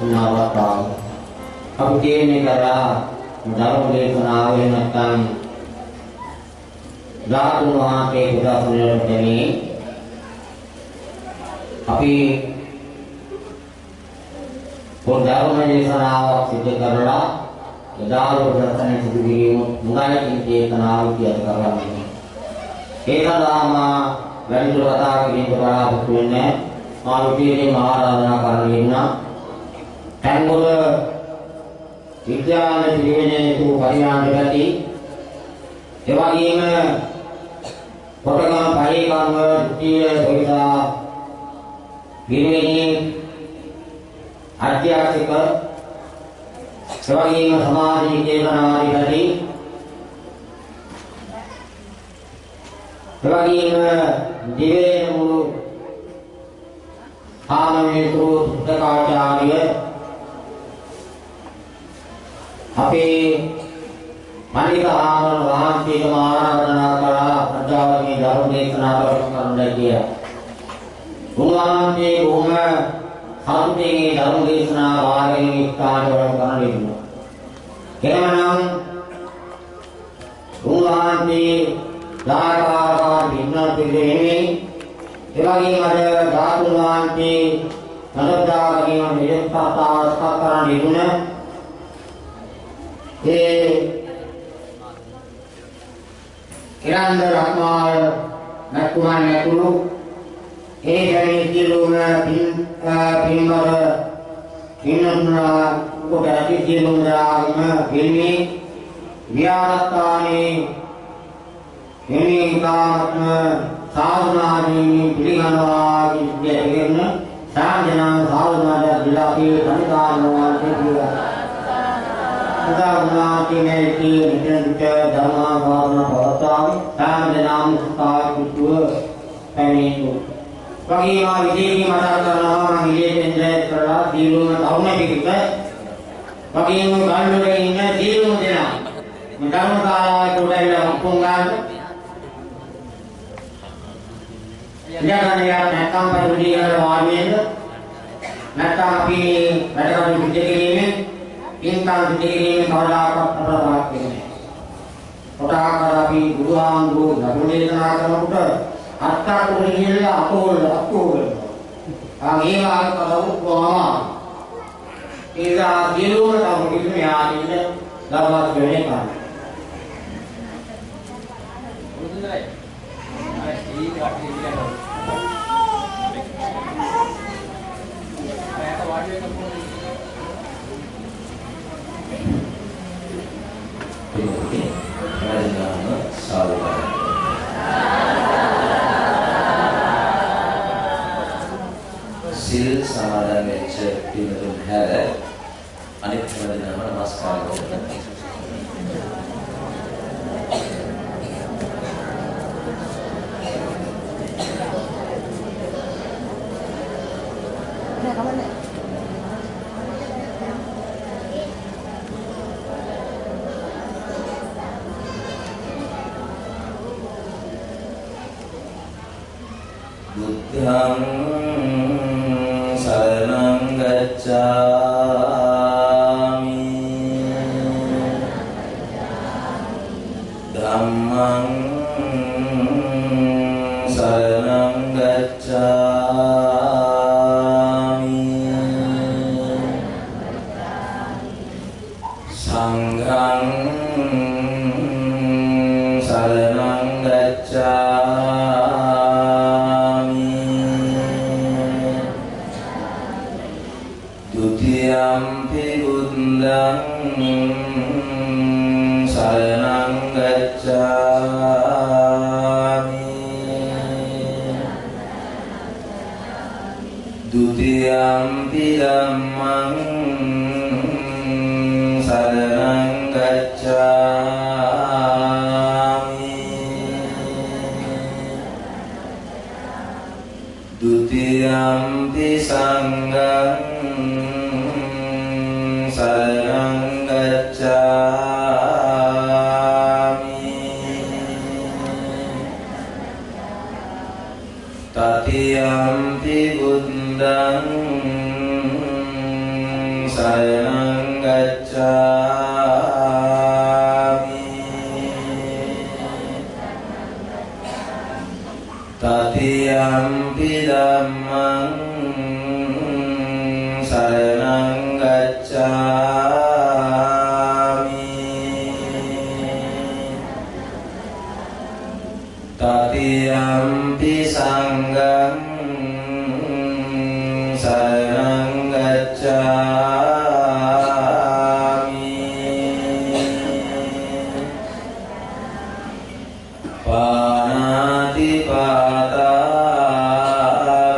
නවතා අපි කියන්නේ කරා ධර්ම දේශනාවේ නැත්නම් ධාතුන් වහන්සේ පුදාසුලට දෙන්නේ අපි ධර්ම දේශනාවක් සිදු කරලා ධාතු දර්ශනය සිදු කිරීම මුගයි චේතනාව කියත කරන්නේ ඒ සඳහාම වැඩිදුර කතා කිරීමට බලාපොරොත්තු වෙන්නේ මා විදේශේ මහාරාධනා කරගෙන ඉන්න තැන්වල විද්‍යාල පිළිවෙලේ තු පරිණාම ගති එවැගේම පොතගම පරිකාම ද්විතීය සවිතා විරේණී අධ්‍යාත්මික එවැගේම සමාජීය චේතනාදී ගති එවැගේම දිවේ මුළු ආනමේතු සුද්ධකාචාර්ය අපේ මනික ආනන්ද වහන්සේට ආරාධනා කළා ප්‍රජාවගේ ධර්ම දේශනාවක් කරන්න කියලා. උන්වහන්සේ බොහොම සතුටින් ධර්ම දේශනා වාරයෙන් ස්ථානවල කරන්න ඉන්නවා. එනනම් උන්වහන්සේ දායකවරුන් වින්නත් දෙන්නේ එවැගේම අද ධාතුන් වහන්සේ නරදාගින නිරන්තරතාව කරන ඉන්න ඒ ඉරන්ද රත්නාය නැතුමන් නැතුළු ඒ දැනී කියලුම පින්වර පින්නුනා කොට ඇති කියලුම දාගම පිළිමේ විහාරස්ථානයේ එන්නේ කාත්ම සාධනාදී පිළිගන්නවා කියන සාධනා සාධනාද විලාපී සංකාරනවා කියනවා. උදාහරණයක් නිතරම ධර්මා භාවනා පවත්වා සාධනාම් සාධුව පැමිණු. වගේම විදේකී මතක් කරනවා විදේකෙන්ද කරලා දීලුම තරුණ පිටික වගේම ගල්වල ඉන්න දීලුම දෙනා ධර්ම කාලාවේ කොටයිලා උපුංගාන ඉඳගන්නේ නැත්නම් පරිවිදීන වාමේද නැත්නම් අපි වැඩකරන විදේකීමේ ඉන්කම් විදේකීමේ කවදාකවත් අපරාධයක් වෙන්නේ කොටාකර අපි බුදුහාමුදුරුවෝ ධර්ම දේශනා කරනකොට අත්තාකුරු ගිහිල්ලා අතෝල ආගේවා කවුරුවා ඒදා දිනුවම තමයි කිව්වේ ආදින්න ධර්මවත් වෙන්නේ නැහැ බුදුදයි ආයි වාටි කියනවා ආයත වාටි වෙනකොට සිල් සමාදන් වෙච්ච පින්තුන් හැර අනිත් හැමදෙනාම නමස්කාර කරනවා. බුද්ධං සරණං ගච්ඡාමි ධම්මං සරණං ගච්ඡාමි සංඝං සරණං ගච්ඡාමි द्वितीयम्पि बुद्धं शरणं गच्छामि द्वितीयम्पि धम्मं शरणं गच्छामि द्वितीयम्पि संඝं शरणं गच्छामि तृतीयम्पि बुद्धं saranang gacchami tatiyampi dhammang saranang gacchami tatiyampi sanghang saranang gacchami panatipata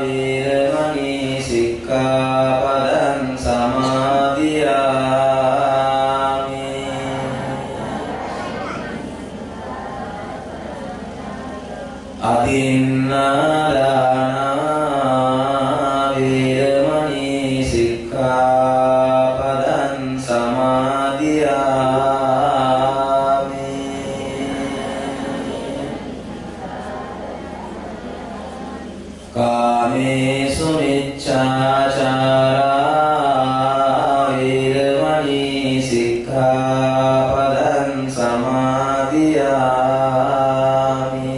viramani sikkhapadan samadhiyami adinna viramani sikkhapadan samadhiyami kamesu miccacara viramani sikkhapadan samadhiyami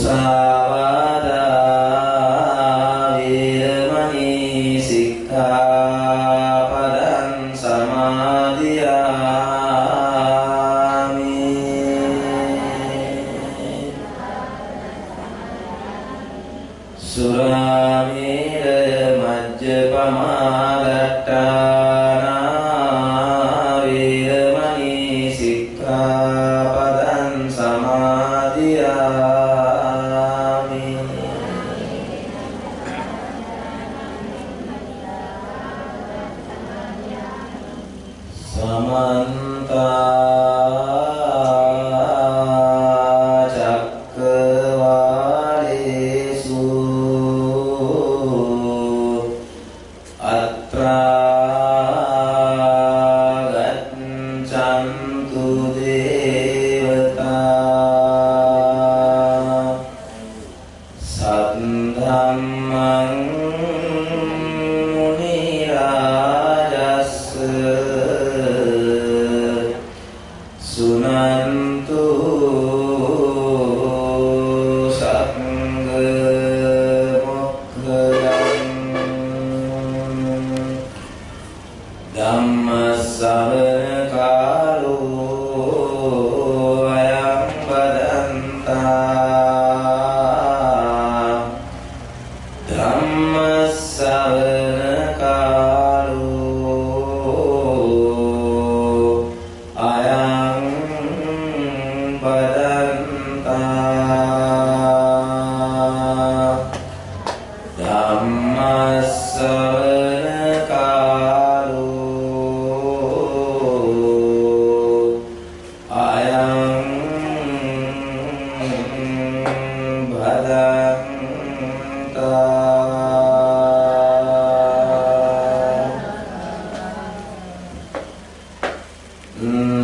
musawada viramani sikkhapadan samadhiyami suramira majjapamadatthana viramani sikkhapadan samadhiyami samanta cakkavalesu atra gaccantu devata saddhammang muni rajassa sunantu sangha mokkhadan dhammasavana kalo ayam badanta dhammasavana kalo ayam badanta dhammasavana kalo ayam badanta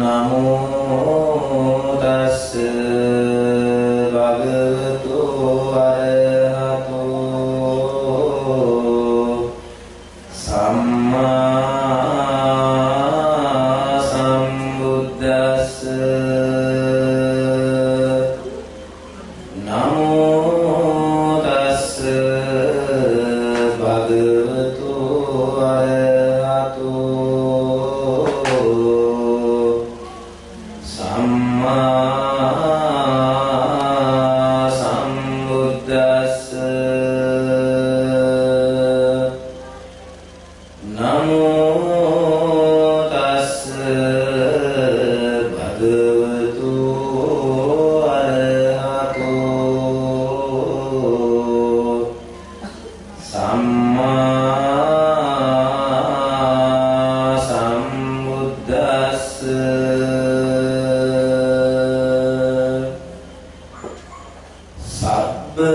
namo tassa bhagavato arahato samma sambuddhassa namo tassa bhagavato arahato samma sambuddhassa namo tassa bhagavato arahato samma sambuddhassa sabba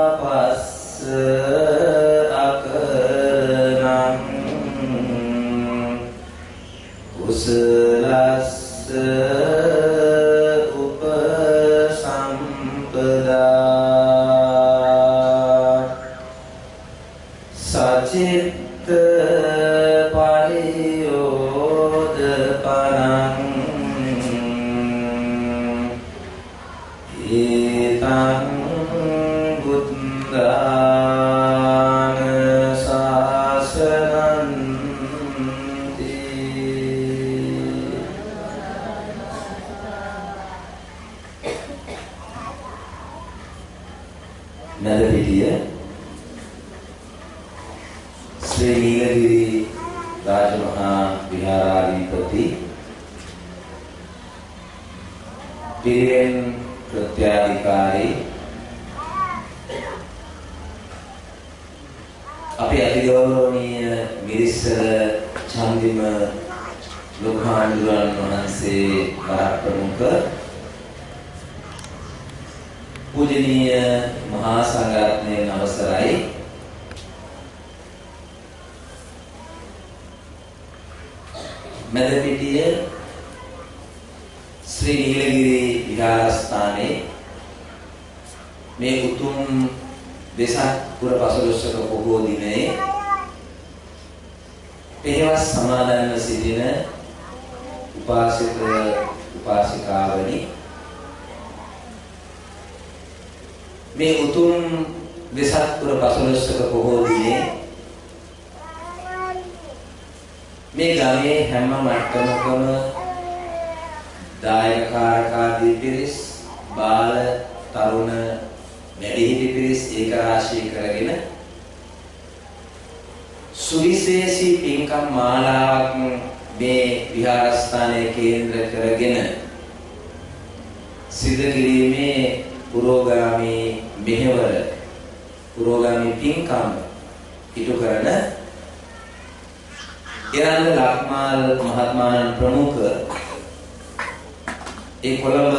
papassa akaranam kusalassa upasampada බුද්ධාන ශාසනන්ති නදපිටිය ශ්‍රී නීලගිරි රාජමහා විහාරාධිපති පිරිවෙන් ප්‍රත්‍යාධිකාරී අපේ අතිගෞරවනීය මිරිස්සර චන්දිම ලෝකහාමුදුරන් වහන්සේ වරක් ප්‍රමුඛ පූජනීය මහා සංඝරත්නයන් අවසරයි මැදපිටිය ශ්‍රී නීලගිරි විහාරස්ථානයේ මේ උතුම් වෙසක් පුර පසළොස්වක පොහෝ දිනයේ පෙරවස් සමාදන්ව සිටින උපාසක උපාසිකාවනි මේ උතුම් වෙසක් පුර පසළොස්වක පොහෝ දිනේ මේ ගමේ හැම මට්ටමකම දායකකාරකාදී පිරිස් බාල තරුණ වැඩිහිටි පිරිස් ඒක රාශී කරගෙන සුවිශේෂී පින්කම් මාලාවක් මේ විහාරස්ථානයේ කේන්ද්‍ර කරගෙන සිදු කිරීමේ පුරෝගාමී මෙහෙවර පුරෝගාමී පින්කම් ඉටු කරන එරන්ද ලක්මාල් මහත්මයාණන් ප්‍රමුඛ ඒ කොළඹ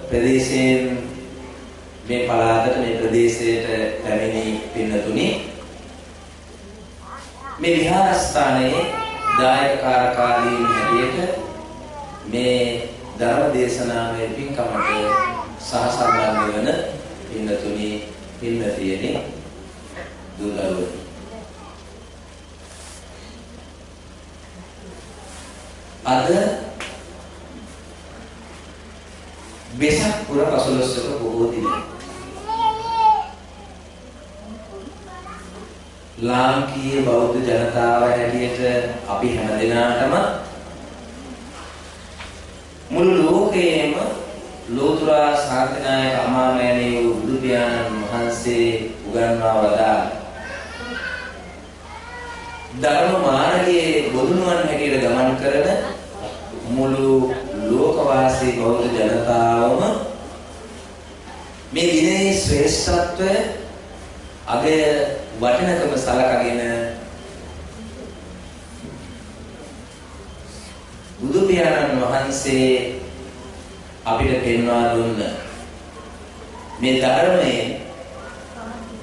ප්‍රදේශයෙන් මේ පළාතට මේ ප්‍රදේශයට පැමිණි පින්නතුනි මේ විහාරස්ථානයේ දායකකාරකාදීන් හැටියට මේ ධර්ම දේශනාවේ පින්කමට සහසම්බන්ධ වන පින්නතුනි පින්නතියනි දුදරුවනි අද වෙසක් පුර පසළොස්වක බොහෝ දිනය ලාංකීය බෞද්ධ ජනතාව හැටියට අපි හැමදෙනාටම මුළු ලෝකයේම ලෝතුරා ශාන්තිනායක අමාමෑණී වූ බුදු පියාණන් වහන්සේ උගන්වා වදාළ ධර්ම මාර්ගයේ බොදුනුවන් හැටියට ගමන් කරන මුළු ලෝකවාසී බෞද්ධ ජනතාවම මේ දිනේ ශ්‍රේෂ්ඨත්වය අගය වටිනකම සලකගෙන බුදු පියාණන් වහන්සේ අපිට පෙන්වා දුන්න මේ ධර්මයේ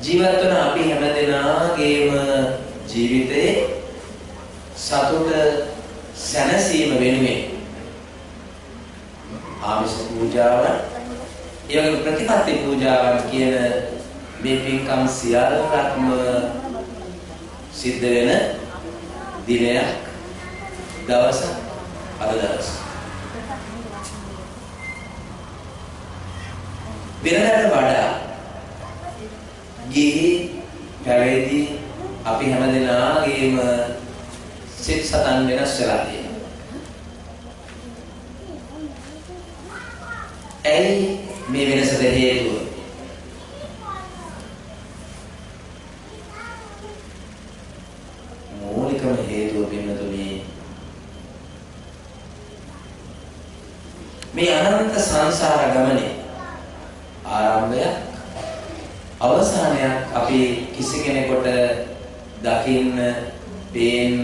ජීවත් වන අපි හැමදෙනාගේම ජීවිතේ සතුට සැනසීම වෙනුවෙන් ආමිෂ පූජාවන් ඒ වගේ ප්‍රතිපත්ති පූජාවන් කියන මේ පින්කම් සියල්ලක්ම සිද්ධ වෙන දිනයක් දවස අද දවස වෙනදාට වඩා ගිහි පැවිදි අපි හැමදෙනාගේම සිත් සතන් වෙනස් වෙලා තියෙනවා. ඇයි මේ වෙනසට හේතුව? මූලිකම හේතුව පින්නතුනි මේ අනන්ත සංසාර ගමනේ ආරම්භයක් අවසානයක් අපි කිසි කෙනෙකුට දකින්න පේන්න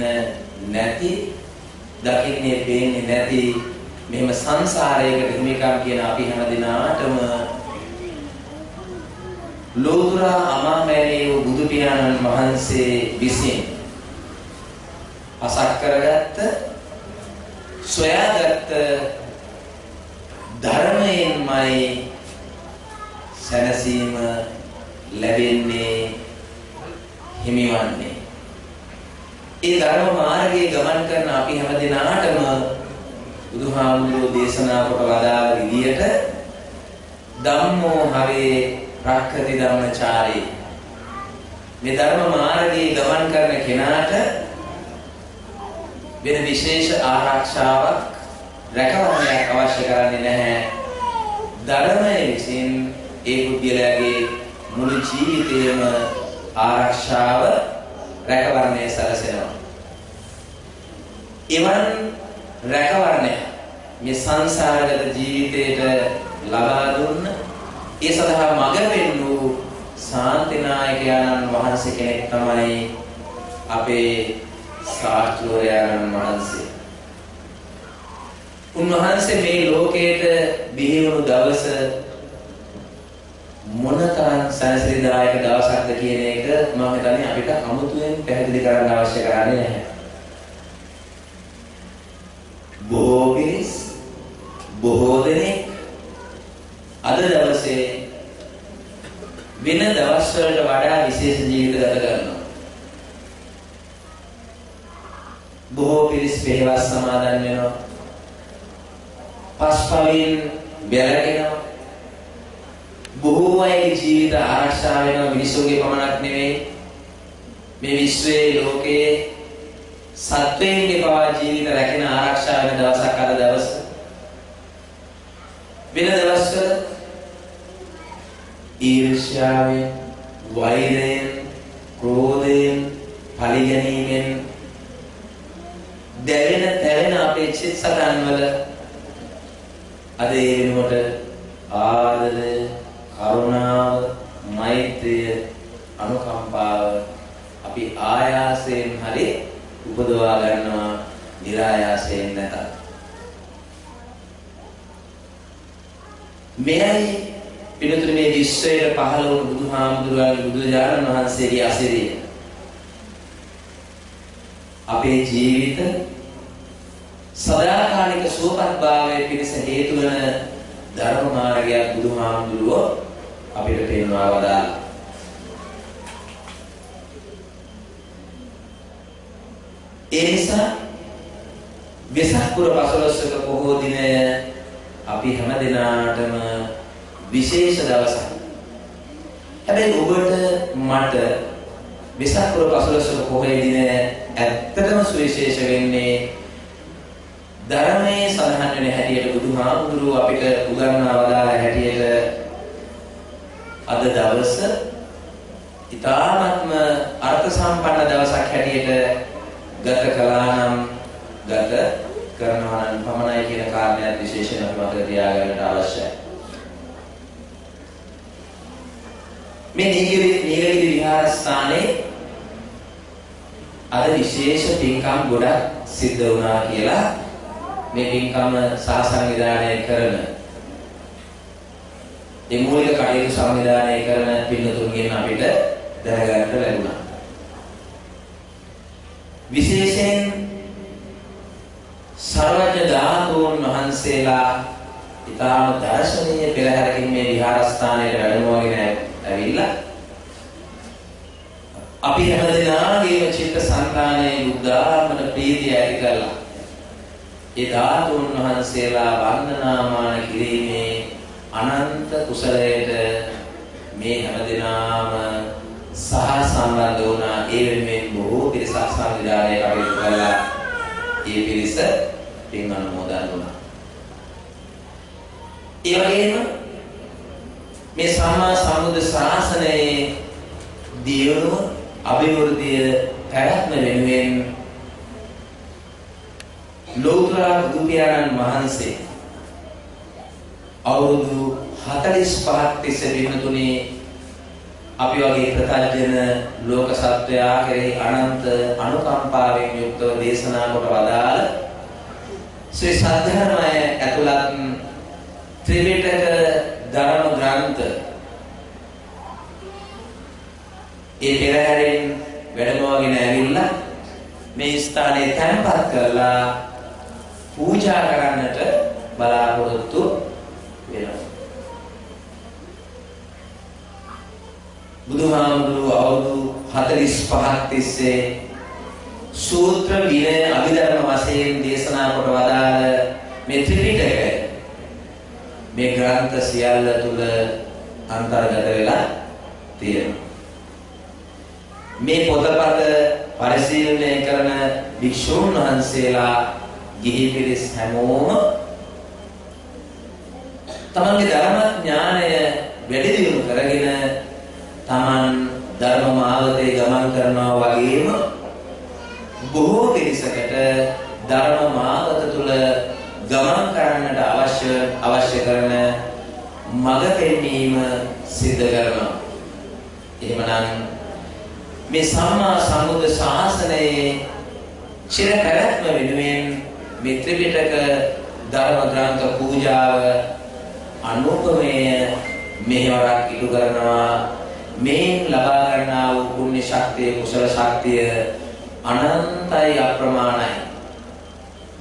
නැති දකින්නේ පේන්නේ නැති මෙහෙම සංසාරයකට හිමිකම් කියන අපි හැමදිනාටම ලෝතුරා අමාමෑණී වූ බුදු පියාණන් වහන්සේ විසින් අසක් කරගත්ත සොයාගත්ත ධර්මයෙන්මයි සැනසීම ලැබෙන්නේ හිමිවන්නේ. ඒ ධර්ම මාර්ගයේ ගමන් කරන අපි හැමදෙනාටම බුදුහාමුදුරුවෝ දේශනා කොට වදාළ විදියට ධම්මෝ හරේ ප්‍රාකෘති ධර්මචාරී මේ ධර්ම මාර්ගයේ ගමන් කරන කෙනාට වෙන විශේෂ ආරක්ෂාවක් රැකවරණයක් අවශ්‍ය කරන්නේ නැහැ. ධර්මයේ විසින් ඒ පුද්ගලයාගේ මුළු ජීවිතයම ආරක්ෂාව රැකවරණය සැලසෙනවා. එවන් රැකවරණය මේ සංසාරගත ජීවිතයට ලබා දුන්න ඒ සඳහා මඟ පෙන්වූ ශාන්තිනායකයන්න් වහන්සේ කෙනෙක් තමයි අපේ ශාස්ත්‍රෝයයන් වහන්සේ. උන්වහන්සේ මේ ලෝකයට බිහි වුණු දවස මොනතරම් සැනසෙලිදායක දවසක්ද කියන එක මම හිතන්නේ අපිට අමුතුවෙන් පැහැදිලි කරන්න අවශ්‍ය කරන්නේ නැහැ. බොහෝ පිරිස් බොහෝ දෙනෙක් අද දවසේ වෙන දවස් වලට වඩා විශේෂ ජීවිත ගත කරනවා. බොහෝ පිරිස් පෙරවස් සමාදන් වෙනවා. පස්පවින් බැලගෙනවා. බොහෝ අයගේ ජීවිත ආරක්ෂා වෙනවා. මිනිසුන්ගේ පමණක් නෙවෙයි මේ විශ්වයේ ලෝකයේ සත්වයන්ගේ පවා ජීවිත රැකෙන ආරක්ෂා වෙන දවසක් අද දවස. වෙන දවස්වල ඊර්ෂ්‍යාවෙන්, වෛරයෙන්, ක්‍රෝධයෙන්, පරිගැනීමෙන් දැවෙන අපේ චිත්ත සතන් වල අද ඒ වෙනුවට ආදරය, කරුණාව, මෛත්‍රිය, අනුකම්පාව අපි ආයාසයෙන් හරි උපදවා ගන්නවා, નિરાයාසයෙන් නැත. මෙයයි පිළිතුරු මේ විශ්වයේ පහළ වුණු බුදුහාමුදුරුවන්ගේ බුදුරජාණන් වහන්සේගේ අසිරිය. අපේ ජීවිත සදාකාලික සුවපත්භාවයේ පිණිස හේතු වන ධර්ම මාර්ගයක් බුදුහාමුදුරුවෝ අපිට පෙන්වා වදාළා. ඒ නිසා වෙසක් පුර 15ක පොහෝ දිනය අපි හැම දිනාටම විශේෂ දවසක්. හැබැයි ඔබට මට වෙසක් පුර 15ක පොහේ දිනය ඇත්තටම සුවිශේෂ වෙන්නේ ධර්මයේ සඳහන් වෙන හැටියට බුදුහාමුදුරුවෝ අපිට උගන්වා වදාළ හැටියට අද දවස ඊ타ත්ම අර්ථ සම්පන්න දවසක් හැටියට ගත කළා නම් ගත කරනවා නම් පමණයි කියන කාරණයක් විශේෂයෙන් අපි මතක තියාගන්නට අවශ්‍යයි. මේ නීලගිරි විහාරස්ථානයේ අද විශේෂ පින්කම් ගොඩක් සිද්ධ වුණා කියලා මේ පින්කම සාසංවිධානය කරන ඒ මූලික කටයුතු සංවිධානය කරන පින්තුන්ගෙන් අපිට දැනගන්නට ලැබුණා. විශේෂයෙන් සර්වඥ ධාතුන් වහන්සේලා ඊටාම දර්ශනීය පෙරහැරකින් මේ විහාරස්ථානයේ වැඩමවගෙන ඇවිල්ලා අපි හැමදෙනාගේම චිත්ත සංතානයේ උදාරමන ප්‍රීතිය ඇති කරලා ඒ ධාතුන් වහන්සේලා වන්දනාමාන කිරීමේ අනන්ත කුසලයට මේ හැමදෙනාම සහ සම්බන්ධ වුණා. ඒ වෙනුවෙන් බොහෝ පිරිසක් සංවිධානය කටයුතු කළා. ඒ පිරිස පින් අනුමෝදන් වුණා. ඒ වගේම මේ සම්මා සම්බුද්ධ ශාසනයේ දියුණුව අභිවෘද්ධිය පැවැත්ම වෙනුවෙන් ලෝතර බුදු පියාණන් වහන්සේ අවුරුදු 45ක් තිස්සේ දිනතුනේ අපි වගේ ප්‍රත්‍යජන ලෝක සත්වයා කෙරෙහි අනන්ත අනුකම්පාවෙන් යුක්තව දේශනා කොට වදාළ ශ්‍රී සද්ධර්මය ඇතුළත් ත්‍රිපිටක ධර්ම ග්‍රන්ථ ඒ පෙරහැරෙන් වැඩමවගෙන ඇවිල්ලා මේ ස්ථානයේ තැන්පත් කරලා පූජා කරන්නට බලාපොරොත්තු වෙනවා. බුදුහාමුදුරුවෝ අවුරුදු 45ක් තිස්සේ සූත්‍ර විනය අභිධර්ම වශයෙන් දේශනා කොට වදාළ මේ ත්‍රිපිටකය මේ ග්‍රන්ථ සියල්ල තුල අන්තර්ගත වෙලා තියෙනවා. මේ පොතපත පරිශීලනය කරන භික්ෂූන් වහන්සේලා ගිහි පිරිස් හැමෝම තමන්ගේ ධර්ම ඥානය වැඩි දියුණු කරගෙන තමන් ධර්ම මාර්ගයේ ගමන් කරනවා වගේම බොහෝ පිරිසකට ධර්ම මාර්ගය තුල ගමන් කරන්නට අවශ්‍ය කරන මඟ පෙන්වීම සිද්ධ කරනවා. එහෙමනම් මේ සම්මා සම්බුද්ධ ශාසනයේ චිර පැවැත්ම වෙනුවෙන් මේ ත්‍රිපිටක ධර්ම ග්‍රන්ථ පූජාව අනුපමේය මෙහෙවරක් ඉටු කරනවා. මේන් ලබා ගන්නා වූ පුණ්‍ය ශක්තිය කුසල ශක්තිය අනන්තයි අප්‍රමාණයි.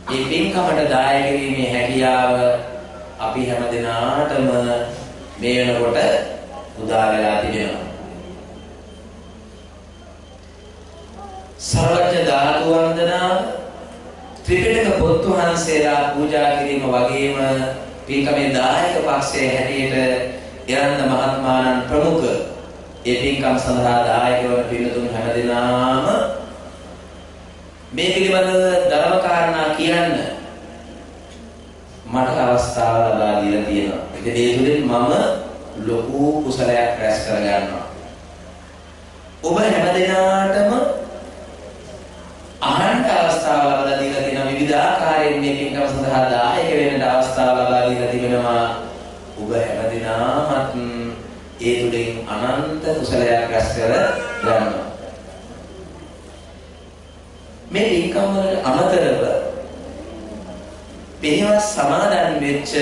මේ පින්කමට දායක වීමේ හැකියාව අපි හැම දිනාටම මේ වෙනකොට උදා වෙලා තිබෙනවා. සර්වඥ ධාතු වන්දනාව ත්‍රිපිටක පොත් වහන්සේලා පූජා කිරීම වගේම පින්කමේ දායක පක්ෂයේ හැටියට එරන්ද මහත්මාණන් ප්‍රමුඛ ඒ පින්කම් සඳහා දායක වන පින්තුන් හැමදෙනාම මේ පිළිබඳව ධර්ම කාරණා කියන්න මට අවස්ථාව ලබා දීලා තියෙනවා. ඒ දෙතුලින් මම ලොකු කුසලයක් රැස් කර ගන්නවා. ඔබ හැමදෙනාටම අහන්න අවස්ථාව ලබා දීලා තියෙන විවිධාකාරයෙන් මේ පින්කම සඳහා දායක වෙන්න අවස්ථාව ලබා දීලා තිබෙනවා. ඔබ හැමදෙනාමත් ඒ තුලින් අනන්ත කුසලයක් රැස් කර ගන්නවා. මේ පින්කම් වල අමතරව පෙරවස් සමාදන් වෙච්ච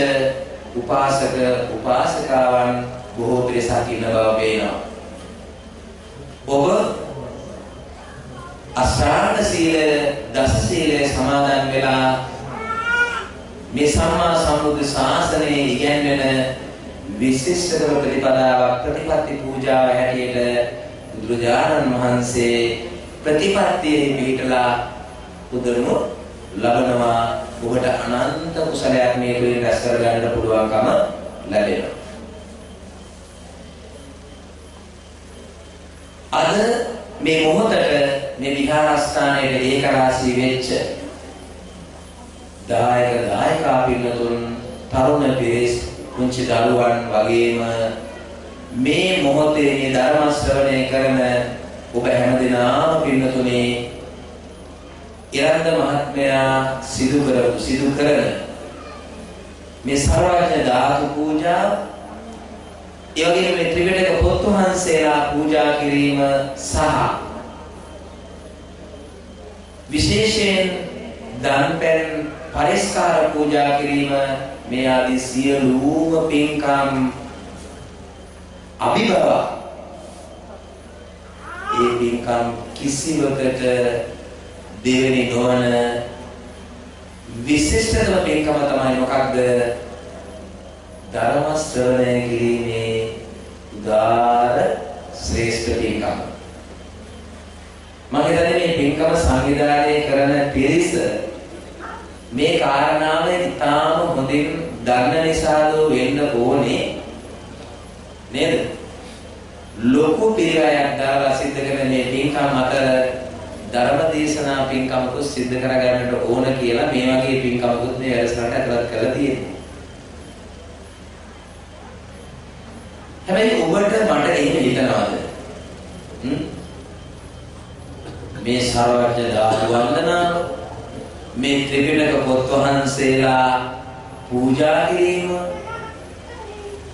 උපාසක උපාසිකාවන් බොහෝ පිරිසක් ඉන්න බව පේනවා. ඔබ අෂ්ටාංග සීලය දස සීලය සමාදන් වෙලා මේ සම්මා සම්බුද්ධ ශාසනයේ ඉගැන්වෙන විශිෂ්ටතම ප්‍රතිපදාවක් ප්‍රතිපත්ති පූජාව හැටියට බුදුරජාණන් වහන්සේ ප්‍රතිපත්තියේ පිහිටලා උදරණු ලබනවා. ඔබට අනන්ත කුසලයක් මේ තුලින් රැස් කර ගන්නට පුළුවන්කම ලැබෙනවා. අද මේ මොහොතේ මේ විහාරස්ථානයේ ඒකරාශී වෙච්ච දායකා පින්නතුන් තරුණ පිරිස් කුංචි දරුවන් වගේම මේ මොහොතේ මේ ධර්ම ශ්‍රවණය කරන ඔබ හැමදෙනාම පින්නතුනේ ඉරන්ද මහත්මයා සිදු කරන මේ සර්වඥ ධාතු පූජා ඒ වගේම මේ ත්‍රිපිටක පොත් වහන්සේලා පූජා කිරීම සහ විශේෂයෙන් දන්පැන් පරිස්කාර පූජා කිරීම මේ ආදී සියලුම පින්කම් අභිභව ඒ පින්කම් කිසිවකට දෙවෙනි නොවන විශිෂ්ටතම පින්කම තමයි මොකක්ද? ධර්ම ශ්‍රවණය කිරීමේ උදාර ශ්‍රේෂ්ඨ පින්කම. මම හිතන්නේ මේ පින්කම සංවිධානය කරන පිරිස මේ කාරණාව ඉතාම හොඳින් දන්න නිසාද වෙන්න ඕනේ නේද? ලොකු පිරිවැයක් දාලා සිද්ධ කරන මේ පින්කම් අතර ධර්ම දේශනා පින්කමකුත් සිද්ධ කරගන්නට ඕන කියලා මේ වගේ පින්කමකුත් මේ වැඩසටහනට ඇතුළත් කරලා තියෙනවා. හැබැයි ඔබට මට එහෙම හිතනවාද? මේ සර්වඥ ධාතු වන්දනාව මේ ත්‍රිපිටක පොත් වහන්සේලා පූජා කිරීම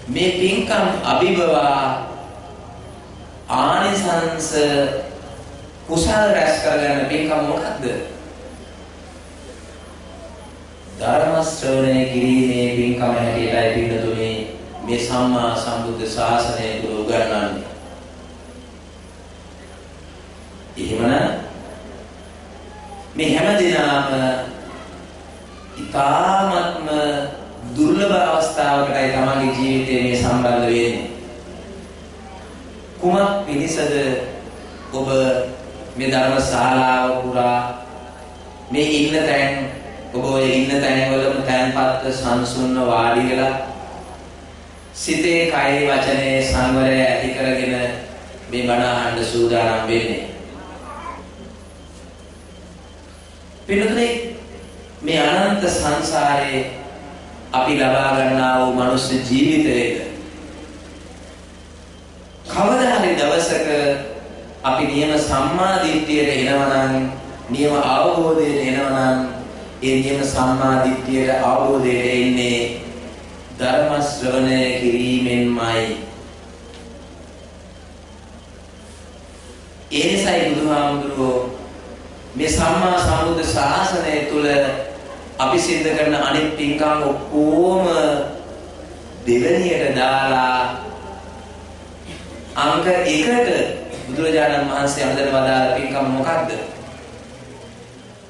මේ පින්කම් අභිභවා ආනිසංස කුසල රැස් කරගන්න පින්කම මොකක්ද? ධර්ම ශ්‍රවණය කිරීමේ පින්කම හැටියටයි පින්නතුනේ මේ සම්මා සම්බුද්ධ ශාසනය තුල උගන්වන්නේ. එහෙමනම් මේ හැම දිනම ඉතාමත්ම දුර්ලභ අවස්ථාවකටයි තමන්ගේ ජීවිතේ මේ සම්බන්ධ වෙන්නේ. කුමක් පිණිසද ඔබ මේ ධර්ම ශාලාව පුරා මේ ඉන්න තැන් ඔබ ඔය ඉන්න තැන් වලම තැන්පත් සංසුන්ව වාඩි වෙලා සිතේ කයේ වචනේ සංවරය ඇති කරගෙන මේ බණ අහන්න සූදානම් වෙන්නේ. පිළිතුරේ මේ අනන්ත සංසාරේ අපි ලබා ගන්නා වූ මනුස්ස ජීවිතයක කවදා හරි දවසක අපි නියම සම්මා දිට්ඨියට එනවනම් නියම අවබෝධයට එනවනම් ඒ නියම සම්මා දිට්ඨියට අවබෝධයට එන්නේ ධර්ම ශ්‍රවණය කිරීමෙන්මයි. ඒ නිසායි බුදුහාමුදුරුවෝ මේ සම්මා සම්බුද්ධ ශාසනය තුල අපි සිද්ධ කරන අනිත් පින්කම් ඔක්කොම දෙවැනියට දාලා අංක 1ට බුදුරජාණන් වහන්සේ අඳන වදාළ පින්කම් මොකක්ද?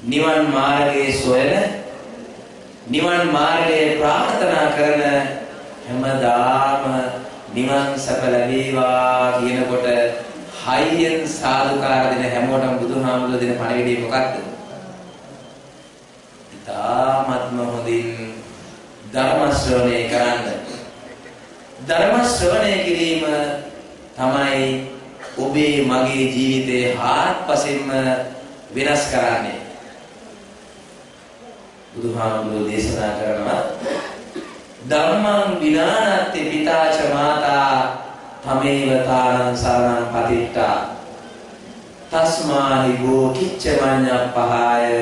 නිවන් මාර්ගයේ සොයන, නිවන් මාර්ගයේ ප්‍රාර්ථනා කරන, හැමදාම නිවන් සැප ලැබේවා කියනකොට හයියෙන් සාදුකාර දෙන හැමෝටම බුදුහාමුදුරුවෝ දෙන පණිවිඩය මොකක්ද? තාමත්ම හොඳින් ධර්ම ශ්‍රවණය කරන්න. ධර්ම ශ්‍රවණය කිරීම තමයි ඔබේ මගේ ජීවිතේ හාත්පසින්ම වෙනස් කරන්නේ. බුදුහාමුදුරුවෝ දේශනා කරනවා ධම්මං විනානත්ති පිතාච මාතා තමේව තානං සරණං පතිට්ඨා තස්මාහි වූ කිච්ච මඤ්ඤප්පහාය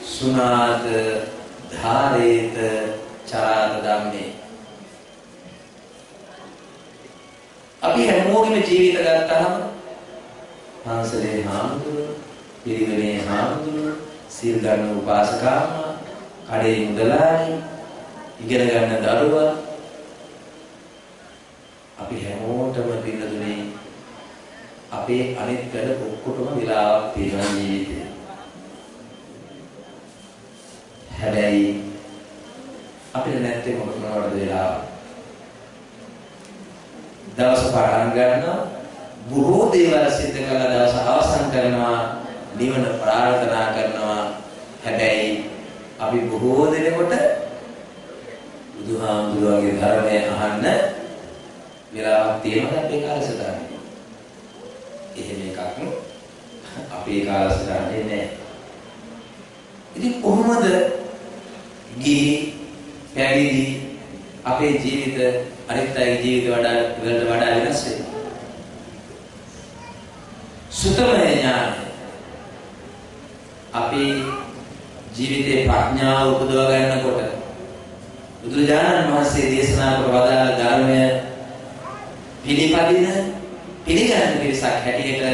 සුනාත ධාරේත චරාත ධම්මේ. අපි හැමෝගෙම ජීවිත ගත්තාම පන්සලේ හාමුදුරුවෝ, පිරිවෙනේ හාමුදුරුවෝ, සීල් ගන්න උපාසකාම, කඩේ මුදලාලි, ඉගෙන ගන්න දරුවා, අපි හැමෝටම පින්නදුනේ අපේ අනිත් වැඩ ඔක්කොටම වෙලාවක් තියෙනවා ජීවිතේ. හැබැයි අපිට නැත්තේ මොකටද වෙලාව? දවස පටන් ගන්නවා, බොහෝ දේවල් සිද්ධ කරලා දවස අවසන් කරනවා, නිවන ප්‍රාර්ථනා කරනවා. හැබැයි අපි බොහෝ දෙනෙකුට බුදුහාමුදුරුවෝගේ ධර්මය අහන්න වෙලාවක් තියෙනවා අපේ කාලසටහනේ. එහෙම එකක් අපේ කාලසටහනේ නැහැ. ඉතින් කොහොමද ගිහි පැවිදි අපේ ජීවිත අනිත් අයගේ ජීවිත වලට වඩා වෙනස් වෙන්නේ? සුතමය ඥානය අපේ ජීවිතේ ප්‍රඥාව උපදව ගන්නකොට බුදුරජාණන් වහන්සේ දේශනා කර වදාළ ධර්මය පිළිගන්න පිරිසක් හැටියට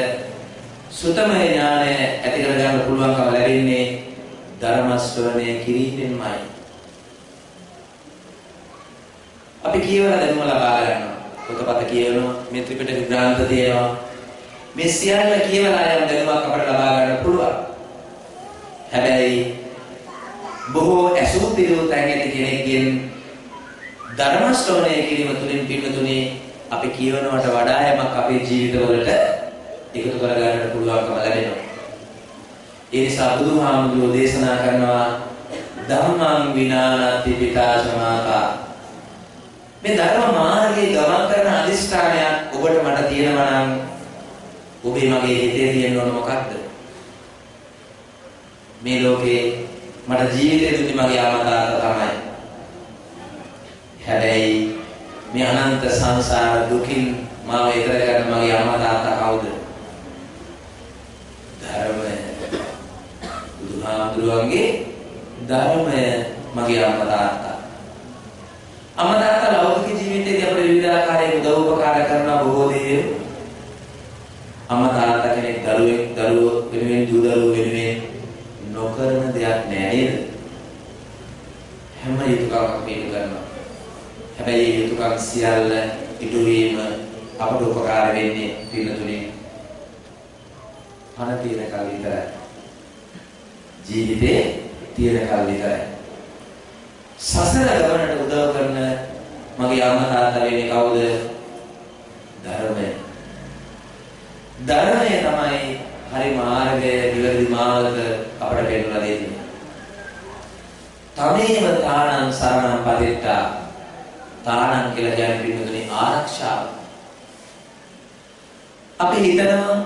සුතමය ඥානය ඇති කර ගන්න පුළුවන්කම ලැබෙන්නේ ධර්ම ශ්‍රවණය කිරීමෙන්මයි. අපි කියවලා දැනුම ලබා ගන්නවා. පොතපත කියවනවා, මේ ත්‍රිපිටක ග්‍රන්ථ තියෙනවා. මේ සියල්ල කියවලා යම් දැනුමක් අපට ලබා ගන්න පුළුවන්. හැබැයි බොහෝ ඇසූ පිළිවෙත් ඇඟෙන කෙනෙක්ගෙන් ධර්ම ශ්‍රවණය කිරීම තුළින් පින්නතුනේ අපි කියවනවට වඩා යමක් අපේ ජීවිතවලට එකතු කර ගන්න පුළුවන්කම ලැබෙනවා. ඒ නිසා බුදුහාමුදුරුවෝ දේශනා කරනවා ධම්මං විනානති පිතාච මාතා. මේ ධර්ම මාර්ගයේ ගමන් කරන අදිෂ්ඨානයක් ඔබට මට තියෙනවා නම් ඔබේ මගේ හිතේ තියෙන ඕන මොකක්ද? මේ ලෝකේ මට ජීවිතේ දුන්නේ මගේ ආමදාත තමයි. හැබැයි මේ අනන්ත සංසාර දුකින් මාව ඈතර ගන්න මගේ ආමදාත කවුද? ධර්මය. බුදුහාමුදුරුවන්ගේ ධර්මය මගේ ආමදාත. අමදාත ලෞකික ජීවිතයේදී අපේ විවිධාකාරයේ උදව් උපකාර කරන බොහෝ දේ අමදාත කෙනෙක් දරුවෝ වෙනුවෙන් දූ දරුවෝ වෙනුවෙන් නොකරන දෙයක් නෑ නේද? හැම යුතුයකම පිළි කරනවා. හැබැයි මේ යුතුයකම් සියල්ල ඉටු වීම අපට උපකාර වෙන්නේ පිළිතුරේ පණ තියෙන කල් විතරයි. ජීවිතේ තියෙන කල් විතරයි. සසර ගමනට උදව් කරන මගේ අම්මා තාත්තා වෙන්නේ කවුද? ධර්මය. ධර්මය තමයි හරි මාර්ගය, නිවැරදි මාර්ග අපට පෙන්වලා දෙන්නේ. තමේව තානං සරණං පදිට්ඨා. තානං කියලා කියන්නේ පින්නතුනේ ආරක්ෂාව. අපි හිතනවා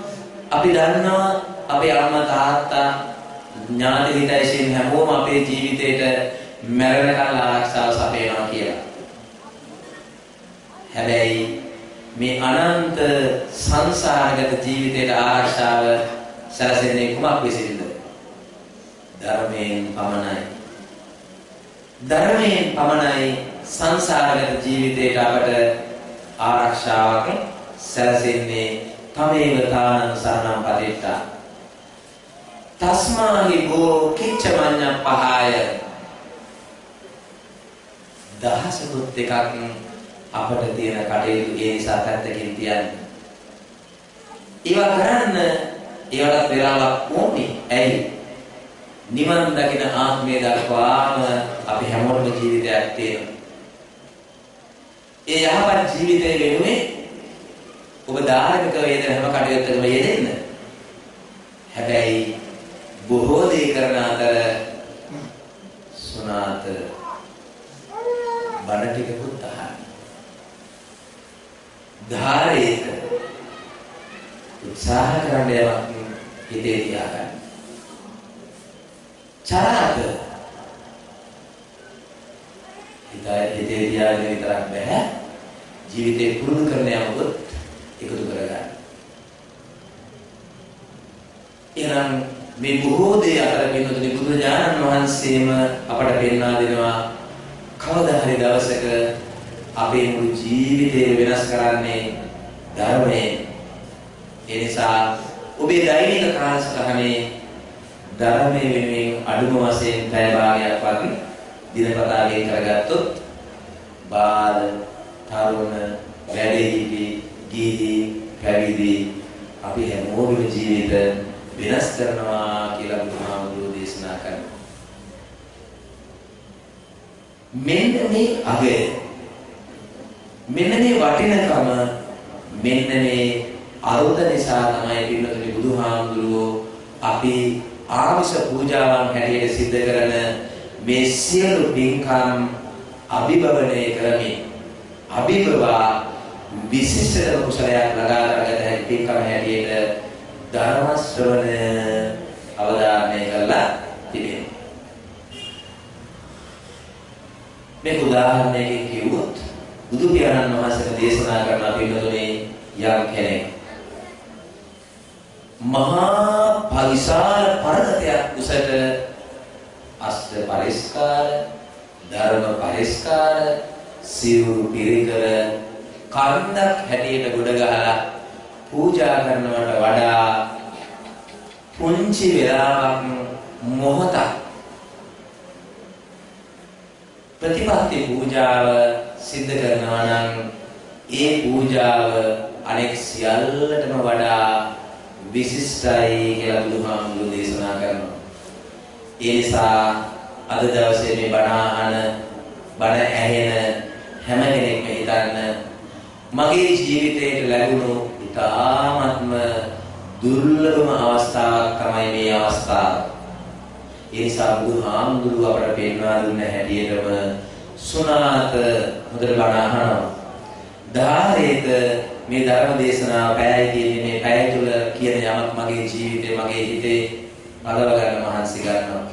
අපි දන්නවා අපේ අම්මා තාත්තා ඥාති හිතයිසින් හැමෝම අපේ ජීවිතේට මරණකල් ආරක්ෂාව සපයනවා කියලා. හැබැයි මේ අනන්ත සංසාරගත ජීවිතේට ආරක්ෂාව සැලසෙන්නේ කුමක් විසින්ද? ධර්මයෙන් පමණයි. ධර්මයෙන් පමණයි සංසාරගත ජීවිතේට අපට ආරක්ෂාවක් සැලසෙන්නේ. තමේව තානං සරණං පදිත්තා තස්මාහි භෝ කිච්චමඤ්ඤ පහය දහසකුත් එකක් අපට තියෙන කටයුතු ඒ නිසා පැත්තකින් තියන්න. ඒවා කරන්න ඒවට වෙලාවක් ඕනේ. ඇයි? නිවන් දකින ආත්මය දක්වාම අපි හැමෝටම ජීවිතයක් තියෙනවා. ඒ යහපත් ජීවිතය වෙනුවෙන් ඔබ ධාර්මික වේදන හැම කටයුත්තකම යෙදෙන්න. හැබැයි බොහෝ දේ කරන අතර සුණාත බණ ටිකකුත් අහන්න. ධාරේක උත්සාහ කරන්න යමක් හිතේ තියාගන්න. චරාත හිතේ තියාගෙන විතරක් බෑ. ජීවිතේ පුරුදු කරන යමකුත් එකතු කරගන්න. එහෙනම් මේ බොහෝ දේ අතර පින්නතුනි බුදුරජාණන් වහන්සේම අපට පෙන්වා දෙනවා කවදා හරි දවසක අපේ මුළු ජීවිතය වෙනස් කරන්නේ ධර්මයෙන්. ඒ නිසා ඔබේ දෛනික කාලසටහනේ ධර්මයේ වෙනුවෙන් අඩුම වශයෙන් පැය භාගයක් වගේ දිනපතාවේ කරගත්තොත් බාල තරුණ වැඩිහිටි ගිහි පැවිදි අපි හැමෝගෙම ජීවිත වෙනස් කරනවා කියලා බුදුහාමුදුරුවෝ දේශනා කරනවා. මෙන්න මේ අගය මෙන්න මේ වටිනකම මෙන්න මේ අරුත නිසා තමයි පින්නතුනි බුදුහාමුදුරුවෝ අපි ආමිෂ පූජාවන් හැටියට සිද්ධ කරන මේ සියලු පින්කම් අභිභවනය කරමින් අභිභවා විශේෂ කුසලයක් ලබා ගන්නට හැකි පින්කම හැටියට ධර්ම ශ්‍රවණය අවධානය කරලා තිබෙනවා. මේ උදාහරණයකින් කිව්වොත් බුදු පියාණන් වහන්සේ දේශනා කරන පින්නතුනේ යම් කෙනෙක් මහා පරිසාර පර්වතයක් උසට අෂ්ට පරිස්කාර ධර්ම පරිස්කාර සිවුරු පිරිකර කන්දක් හැටියට ගොඩ ගහලා පූජා කරනවට වඩා පුංචි වෙලාවක් මොහොතක් ප්‍රතිපත්ති පූජාව සිද්ධ කරනවා නම් ඒ පූජාව අනෙක් සියල්ලටම වඩා විශිෂ්ටයි කියලා බුදුහාමුදුරුවෝ දේශනා කරනවා. ඒ නිසා අද දවසේ මේ බණ ඇහෙන හැම කෙනෙක්ම හිතන්න මගේ ජීවිතයට ලැබුණු ඉතාමත්ම දුර්ලභම අවස්ථාවක් තමයි මේ අවස්ථාව. ඒ නිසා බුදුහාමුදුරුවෝ අපට පෙන්වා දුන්න හැටියටම සුණාත හොඳට බණ අහනවා. ධාරේක මේ ධර්ම දේශනාව පැයයි කියන්නේ මේ පැය තුල කියන යමක් මගේ ජීවිතේ මගේ හිතේ පදව ගන්න මහන්සි ගන්නවා.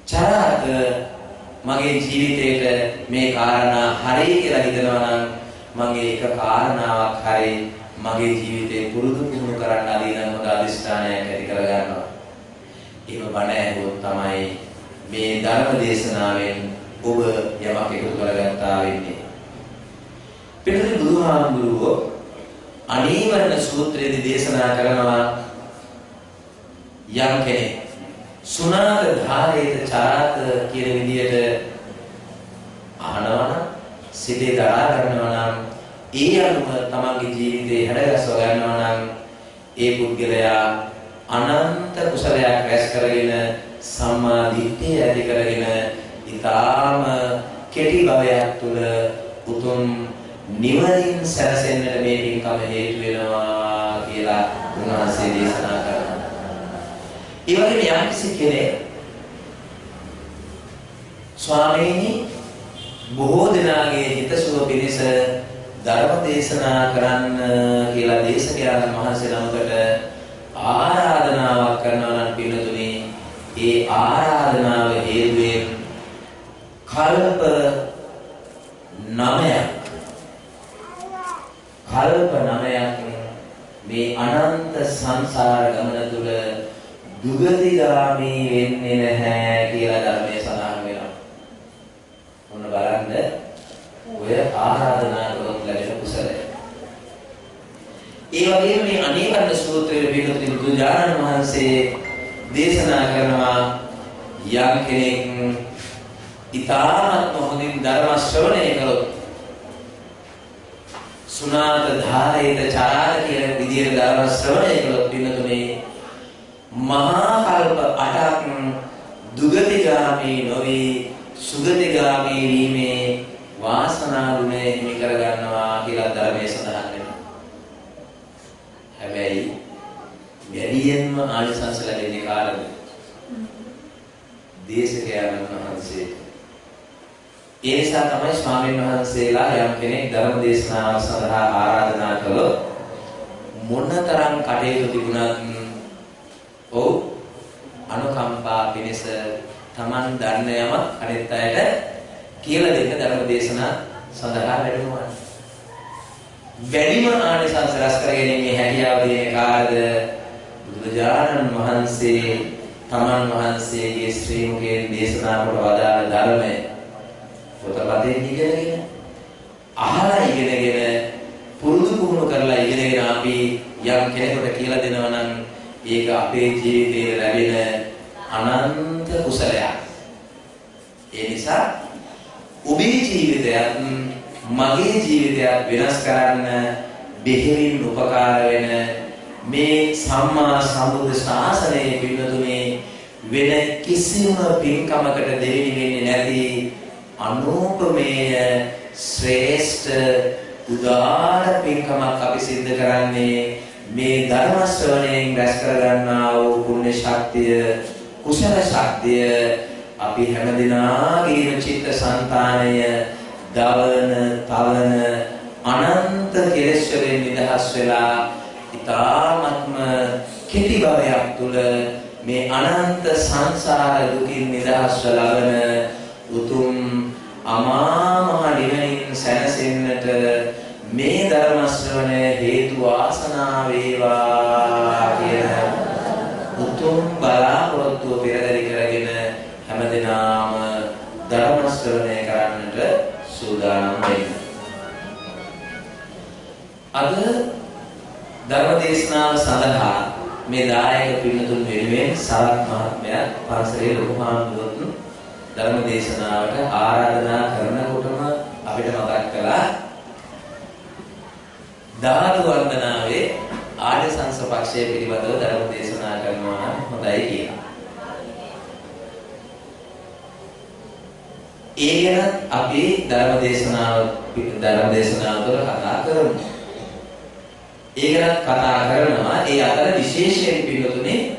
චරාත මගේ ජීවිතේට මේ කාරණා හරි කියලා හිතනවා නම් මගේ එක කාරණාවක් හරි මගේ ජීවිතේ පුරුදු පුහුණු කරන්න අදින හොඳ අදිෂ්ඨානයක් ඇති කර ගන්නවා. එහෙම බණ ඇහුවොත් තමයි මේ ධර්ම දේශනාවෙන් ඔබ යමක් එකතු කරගත්තා වෙන්නේ. පිටුදී බුදුහාමුදුරුවෝ අනීවරණ සූත්‍රයේදී දේශනා කරනවා යම් කෙනෙක් සුණාත ධාරේත චරාත කියන විදියට අහනවා නම් සිතේ දරා ගන්නවා නම් ඒ අනුව තමන්ගේ ජීවිතේ හැඩගස්ව ගන්නවා නම් ඒ පුද්ගලයා අනන්ත කුසලයක් රැස් කරගෙන සම්මා දිට්ඨිය ඇති කරගෙන ඊටාම කෙටි භවයක් තුළ උතුම් නිවනින් සැරසෙන්නට මේ පින්කම හේතු වෙනවා කියලා උන්වහන්සේ දේශනා කරනවා. ඒ වගේම යම්කිසි කෙනෙක් ස්වාමීනි බොහෝ දෙනාගේ හිතසුව පිණිස ධර්ම දේශනා කරන්න කියලා දේශකයන් වහන්සේ නමකට ආරාධනාවක් කරනවා නම් පිළිතුරේ ඒ ආරාධනාව හේතුවෙන් කල්ප 9ක් මේ අනන්ත සංසාර ගමන තුල දුගතිගාමී වෙන්නේ නැහැ කියලා ධර්මයේ සඳහන් වෙනවා. මොන බලන්න ඔය ආරාධනා කරොත් ලැබෙන කුසලය. ඒ වගේම මේ අනේකන්න සූත්‍රයේ පිළිතුරු බුදුජානක මහන්සේ දේශනා කරනවා යම් කෙනෙක් ඊ타ත්ම හොඳින් ධර්ම ශ්‍රවණය කළොත් සුනාත ධාරේත චාර කියන විදියට ධර්ම ශ්‍රවණය කළොත් පින්නතුනේ මහා කල්ප 8ක් දුගතිගාමී නොවි සුගතිගාමී වීමේ වාසනා ගුණය හිමි කර ගන්නවා කියලා ධර්මයේ සඳහන් වෙනවා. හැබැයි වැඩියෙන්ම ආනිසංස ලැබෙන්නේ කාටද? දේශකයන් වහන්සේ. ඒ නිසා තමයි ස්වාමීන් වහන්සේලා යම් කෙනෙක් ධර්ම දේශනාව සඳහා ආරාධනා කළොත් මොනතරම් කටයුතු තිබුණත් ඔව් අනුකම්පා පිණිස Taman දන්න යම අනිත් අයට කියලා දෙන්න ධර්ම දේශනා සඳහා වැඩමවනවා. වැඩිම ආනිසංස රැස් කරගැනීමේ හැකියාව දෙන කාර්යද බුදුරජාණන් වහන්සේ තමන් වහන්සේගේ ශ්‍රී මුඛයෙන් දේශනා කොට වදාළ ධර්මය පොතපතේ ඉගෙනගෙන අහලා ඉගෙනගෙන පුරුදු පුහුණු කරලා ඉගෙනගෙන අපි යම් කෙනෙකුට කියලා දෙනවා නම් ඒක අපේ ජීවිතයේ ලැබෙන අනන්ත කුසලයක්. ඒ නිසා ඔබේ ජීවිතයත් මගේ ජීවිතයත් වෙනස් කරන්න බෙහෙවින් උපකාර වෙන මේ සම්මා සම්බුද්ධ ශාසනයේ පිළිතුරේ වෙන කිසිම පින්කමකට දෙවෙනි වෙන්නේ නැති අනුපමේය ශ්‍රේෂ්ඨ උදාර පින්කමක් අපි සිද්ධ කරන්නේ මේ ධර්ම ශ්‍රවණයෙන් රැස් කරගන්නා වූ පුණ්‍ය ශක්තිය කුසල ශක්තිය අපි හැමදිනාගේම චිත්ත සංතානය දවන තවන අනන්ත කෙලෙස් වලින් නිදහස් වෙලා ඊ타ත්ම කෙටි භවයක් තුල මේ අනන්ත සංසාර දුකින් නිදහස් ලබන උතුම් අමා මහ නිවනින් සැනසෙන්නට මේ ධර්ම ශ්‍රවණය හේතු වාසනා වේවා කියන උතුම් බලාපොරොත්තුව පෙරදරි කරගෙන හැමදෙනාම ධර්ම ශ්‍රවණය කරන්නට සූදානම් වෙන්න. අද ධර්ම දේශනාව සඳහා මේ දායක පින්තුන් වෙනුවෙන් සරත් මහත්මයා පන්සලේ ලොකු හාමුදුරුවෝ ධර්ම දේශනාවට ආරාධනා කරනකොටම අපිට මතක් කළා ධාතු වන්දනාවේ ආනිසංස පක්ෂය පිළිබඳව ධර්ම දේශනා කරනවා නම් හොඳයි කියලා. ඒ ගැන අපි ධර්ම දේශනාව තුළ කතා කරමු. ඒ ගැන කතා කරනවා ඒ අතර විශේෂයෙන් පිළිතුනේ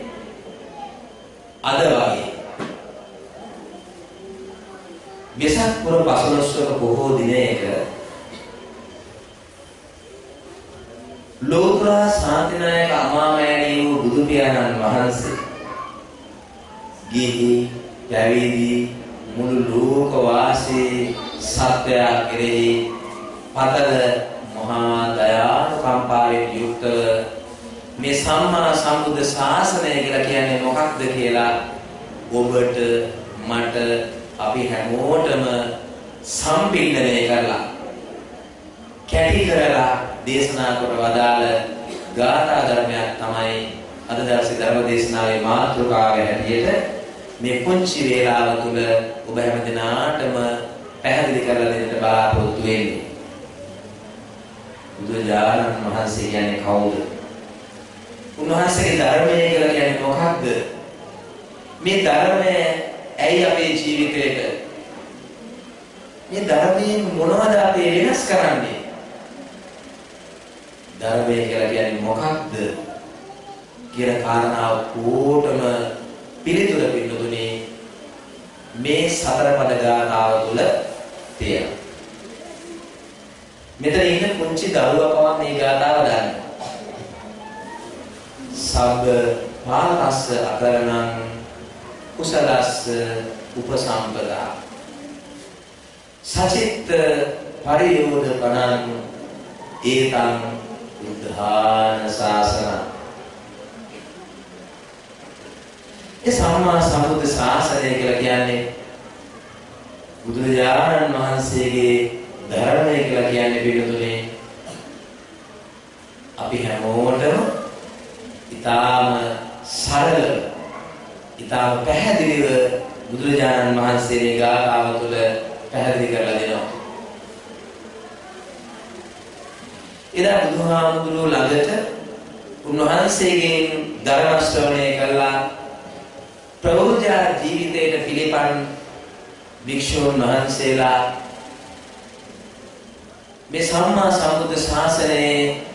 අද වගේ වෙසක් පුර 15වක බොහෝ දිනයක ලෝතර ශාන්තිනායක අමාමෑණී වූ බුදු පියාණන් වහන්සේ ගිහි පැවිදි මුළු ලෝක වාසී සත්‍යය කෙරෙහි පතල මහා දයානුකම්පාවෙන් යුක්ත මේ සම්මා සම්බුද්ධ ශාසනය කියලා කියන්නේ මොකක්ද කියලා ඔබට මට අපි හැමෝටම සම්පින්දනය කරලා කැටි කරලා දේශනා කොට වදාළ ගාථා ධර්මයක් තමයි අද දවසේ ධර්ම දේශනාවේ මාතෘකාව හැටියට මේ පුංචි වේලාව තුළ ඔබ හැමදෙනාටම පැහැදිලි කරලා දෙන්න බලාපොරොත්තු වෙන්නේ. බුදුරජාණන් වහන්සේ කියන්නේ කවුද? උන්වහන්සේගේ ධර්මය කියලා කියන්නේ මොකක්ද? මේ ධර්මය ඇයි අපේ ජීවිතේට මේ ධර්මයෙන් මොනවද අපි වෙනස් කරන්නේ? ධර්මය කියලා කියන්නේ මොකක්ද කියන කාරණාව කොටම පිළිතුර පිළිතුනේ මේ සතර පද ගාථාව තුළ තියෙනවා. මෙතන ඉන්න පුංචි දරුවා පවා මේ ගාථාව දන්නවා. සබ්බ පාපස්ස අකරණං කුසලස්ස උපසම්පදා සචිත්ත පරියෝධපනං ඒතං බුද්ධාන ශාසන. ඒ සම්මා සම්බුද්ධ ශාසනය කියලා කියන්නේ බුදුරජාණන් වහන්සේගේ ධර්මය කියලා කියන්නේ පිටුතුනේ අපි හැමෝටම ඊටාම සරල ඊටාම පැහැදිලිව බුදුරජාණන් වහන්සේ මේ ගාථාව තුළ පැහැදිලි කරලා දෙනවා. එදා බුදුහාමුදුරුවෝ ළඟට උන්වහන්සේගෙන් ධර්ම ශ්‍රවණය කළා ප්‍රබෝධා ජීවිතයට පිළිපන් භික්ෂුන් වහන්සේලා මේ සම්මා සම්බුද්ධ ශාසනයේ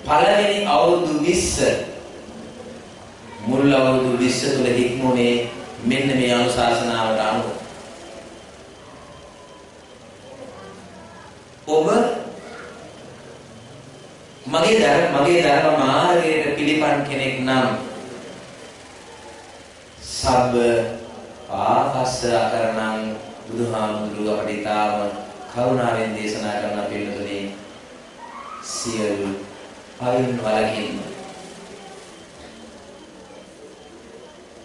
පළවෙනි අවුරුදු 20 මුල් අවුරුදු 20 තුල හික්මුනේ මෙන්න මේ අනුශාසනාවට අනුව. ඔබ මගේ ධර්ම මාර්ගයට පිළිපන් කෙනෙක් නම් සබ්බ පාපස්ස අකරණං බුදුහාමුදුරුවෝ අපට ඊටාම කරුණාවෙන් දේශනා කරන පිළිතුරේ සියලු පවින් වලකින්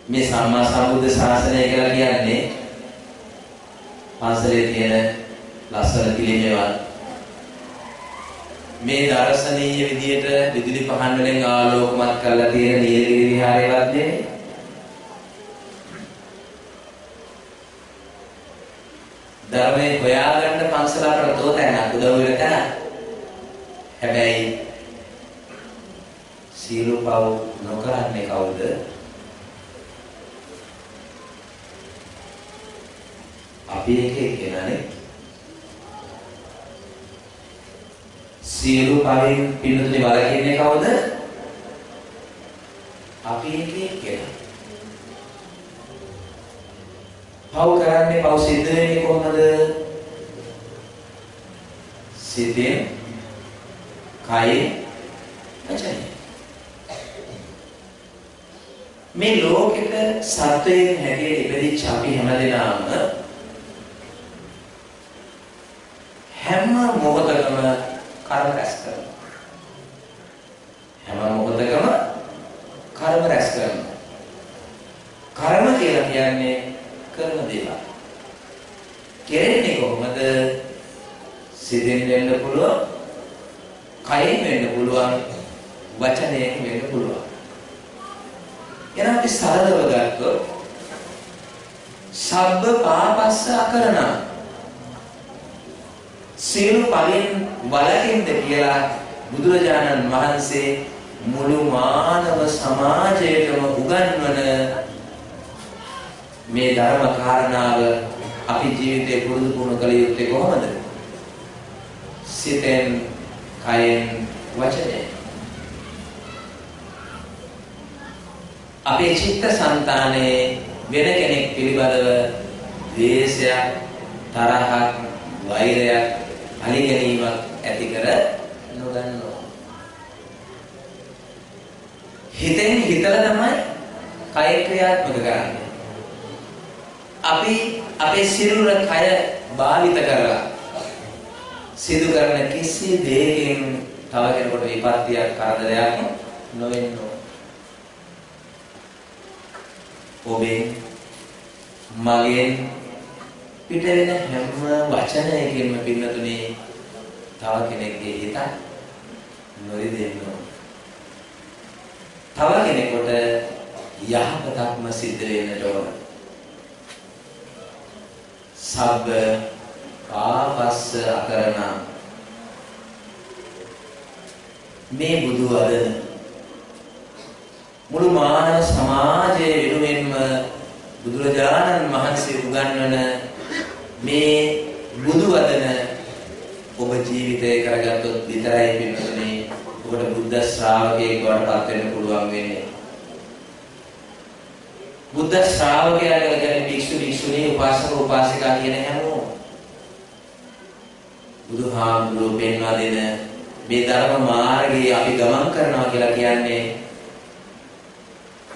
මේ සම්මා සම්බුද්ධ ශාසනය කියලා කියන්නේ පන්සලේ තියෙන ලස්සන පිළිමේවල් මේ දර්ශනීය විදියට විදුලි පහන් වලින් ආලෝකමත් කරලා තියෙන නීලගිරි විහාරයවත් නෙමෙයි. ධර්මයේ හොයාගන්න පන්සල අපට තෝතැනක් උදව් වෙන තැන. හැබැයි සීල පව නොකරන්නේ කවුද? අපි එකේ සියලු පවෙන් පිළිතුරු වලකින්නේ කවුද? අපි එකේ කෙනා. පව කරන්නේ පව සිද්ධ වෙන්නේ කොහොමද? සිතෙන්, කයෙන්, වචනයෙන්. මේ ලෝකෙට සත්වයෙන් හැටියට ඉපදිච්ච අපි හැමදෙනාම හැම මොහොතකම කර්ම රැස් කරනවා. හැම මොහොතකම කර්ම රැස් කරනවා. කර්ම කියලා කියන්නේ කරන දේවල්. කෙරෙන්නේ කොහොමද? සිතෙන් වෙන්න පුළුවන්, කයෙන් වෙන්න පුළුවන්, වචනයෙන් වෙන්න පුළුවන්. එනම් අපි සරලව ගත්තොත් සබ්බ පාපස්ස අකරණං සියලු පවෙන් වලකින්ද කියලා බුදුරජාණන් වහන්සේ මුළු මානව සමාජයටම උගන්වන මේ ධර්ම කාරණාව අපි ජීවිතේ පුරුදු පුහුණු කළ යුත්තේ කොහොමද? සිතෙන්, කයෙන්, වචනයෙන්. අපේ චිත්තසංතානයේ වෙන කෙනෙක් පිළිබඳව ද්වේෂයක්, තරහක්, වෛරයක්, අලිගැනීමක් ඇති කර නොගන්නවා. හිතෙන් හිතලා තමයි කය ක්‍රියාත්මක කරන්නේ. අපි අපේ සිරුර කය භාවිත කරලා සිදු කරන කිසි දෙයකින් තව කෙනෙකුට විපත්තියක් කරදරයක් නොවෙන්න ඕන. ඔබෙන් මගෙන් පිට වෙන හැම වචනයකින්ම පින්නතුනේ තව කෙනෙක්ගේ හිත නොරිදෙන්න ඕන. තව කෙනෙකුට යහපතක්ම සිද්ධ වෙන්නට ඕන. සබ්බ පාපස්ස අකරණං මේ බුදු වදන මුළු මානව සමාජයේ වෙනුවෙන්ම බුදුරජාණන් වහන්සේ උගන්වන මේ බුදු වදන ඔබ ජීවිතේ කරගත්තොත් විතරයි පින්වතුනි ඔබට බුද්ධ ශ්‍රාවකයෙක් බවට පත් වෙන්න පුළුවන් වෙන්නේ. බුද්ධ ශ්‍රාවකයා කියන්නේ භික්ෂු භික්ෂුණී උපාසක උපාසිකා කියන හැමෝම. බුදුහාමුදුරුවෝ පෙන්වා දෙන මේ ධර්ම මාර්ගයේ අපි ගමන් කරනවා කියලා කියන්නේ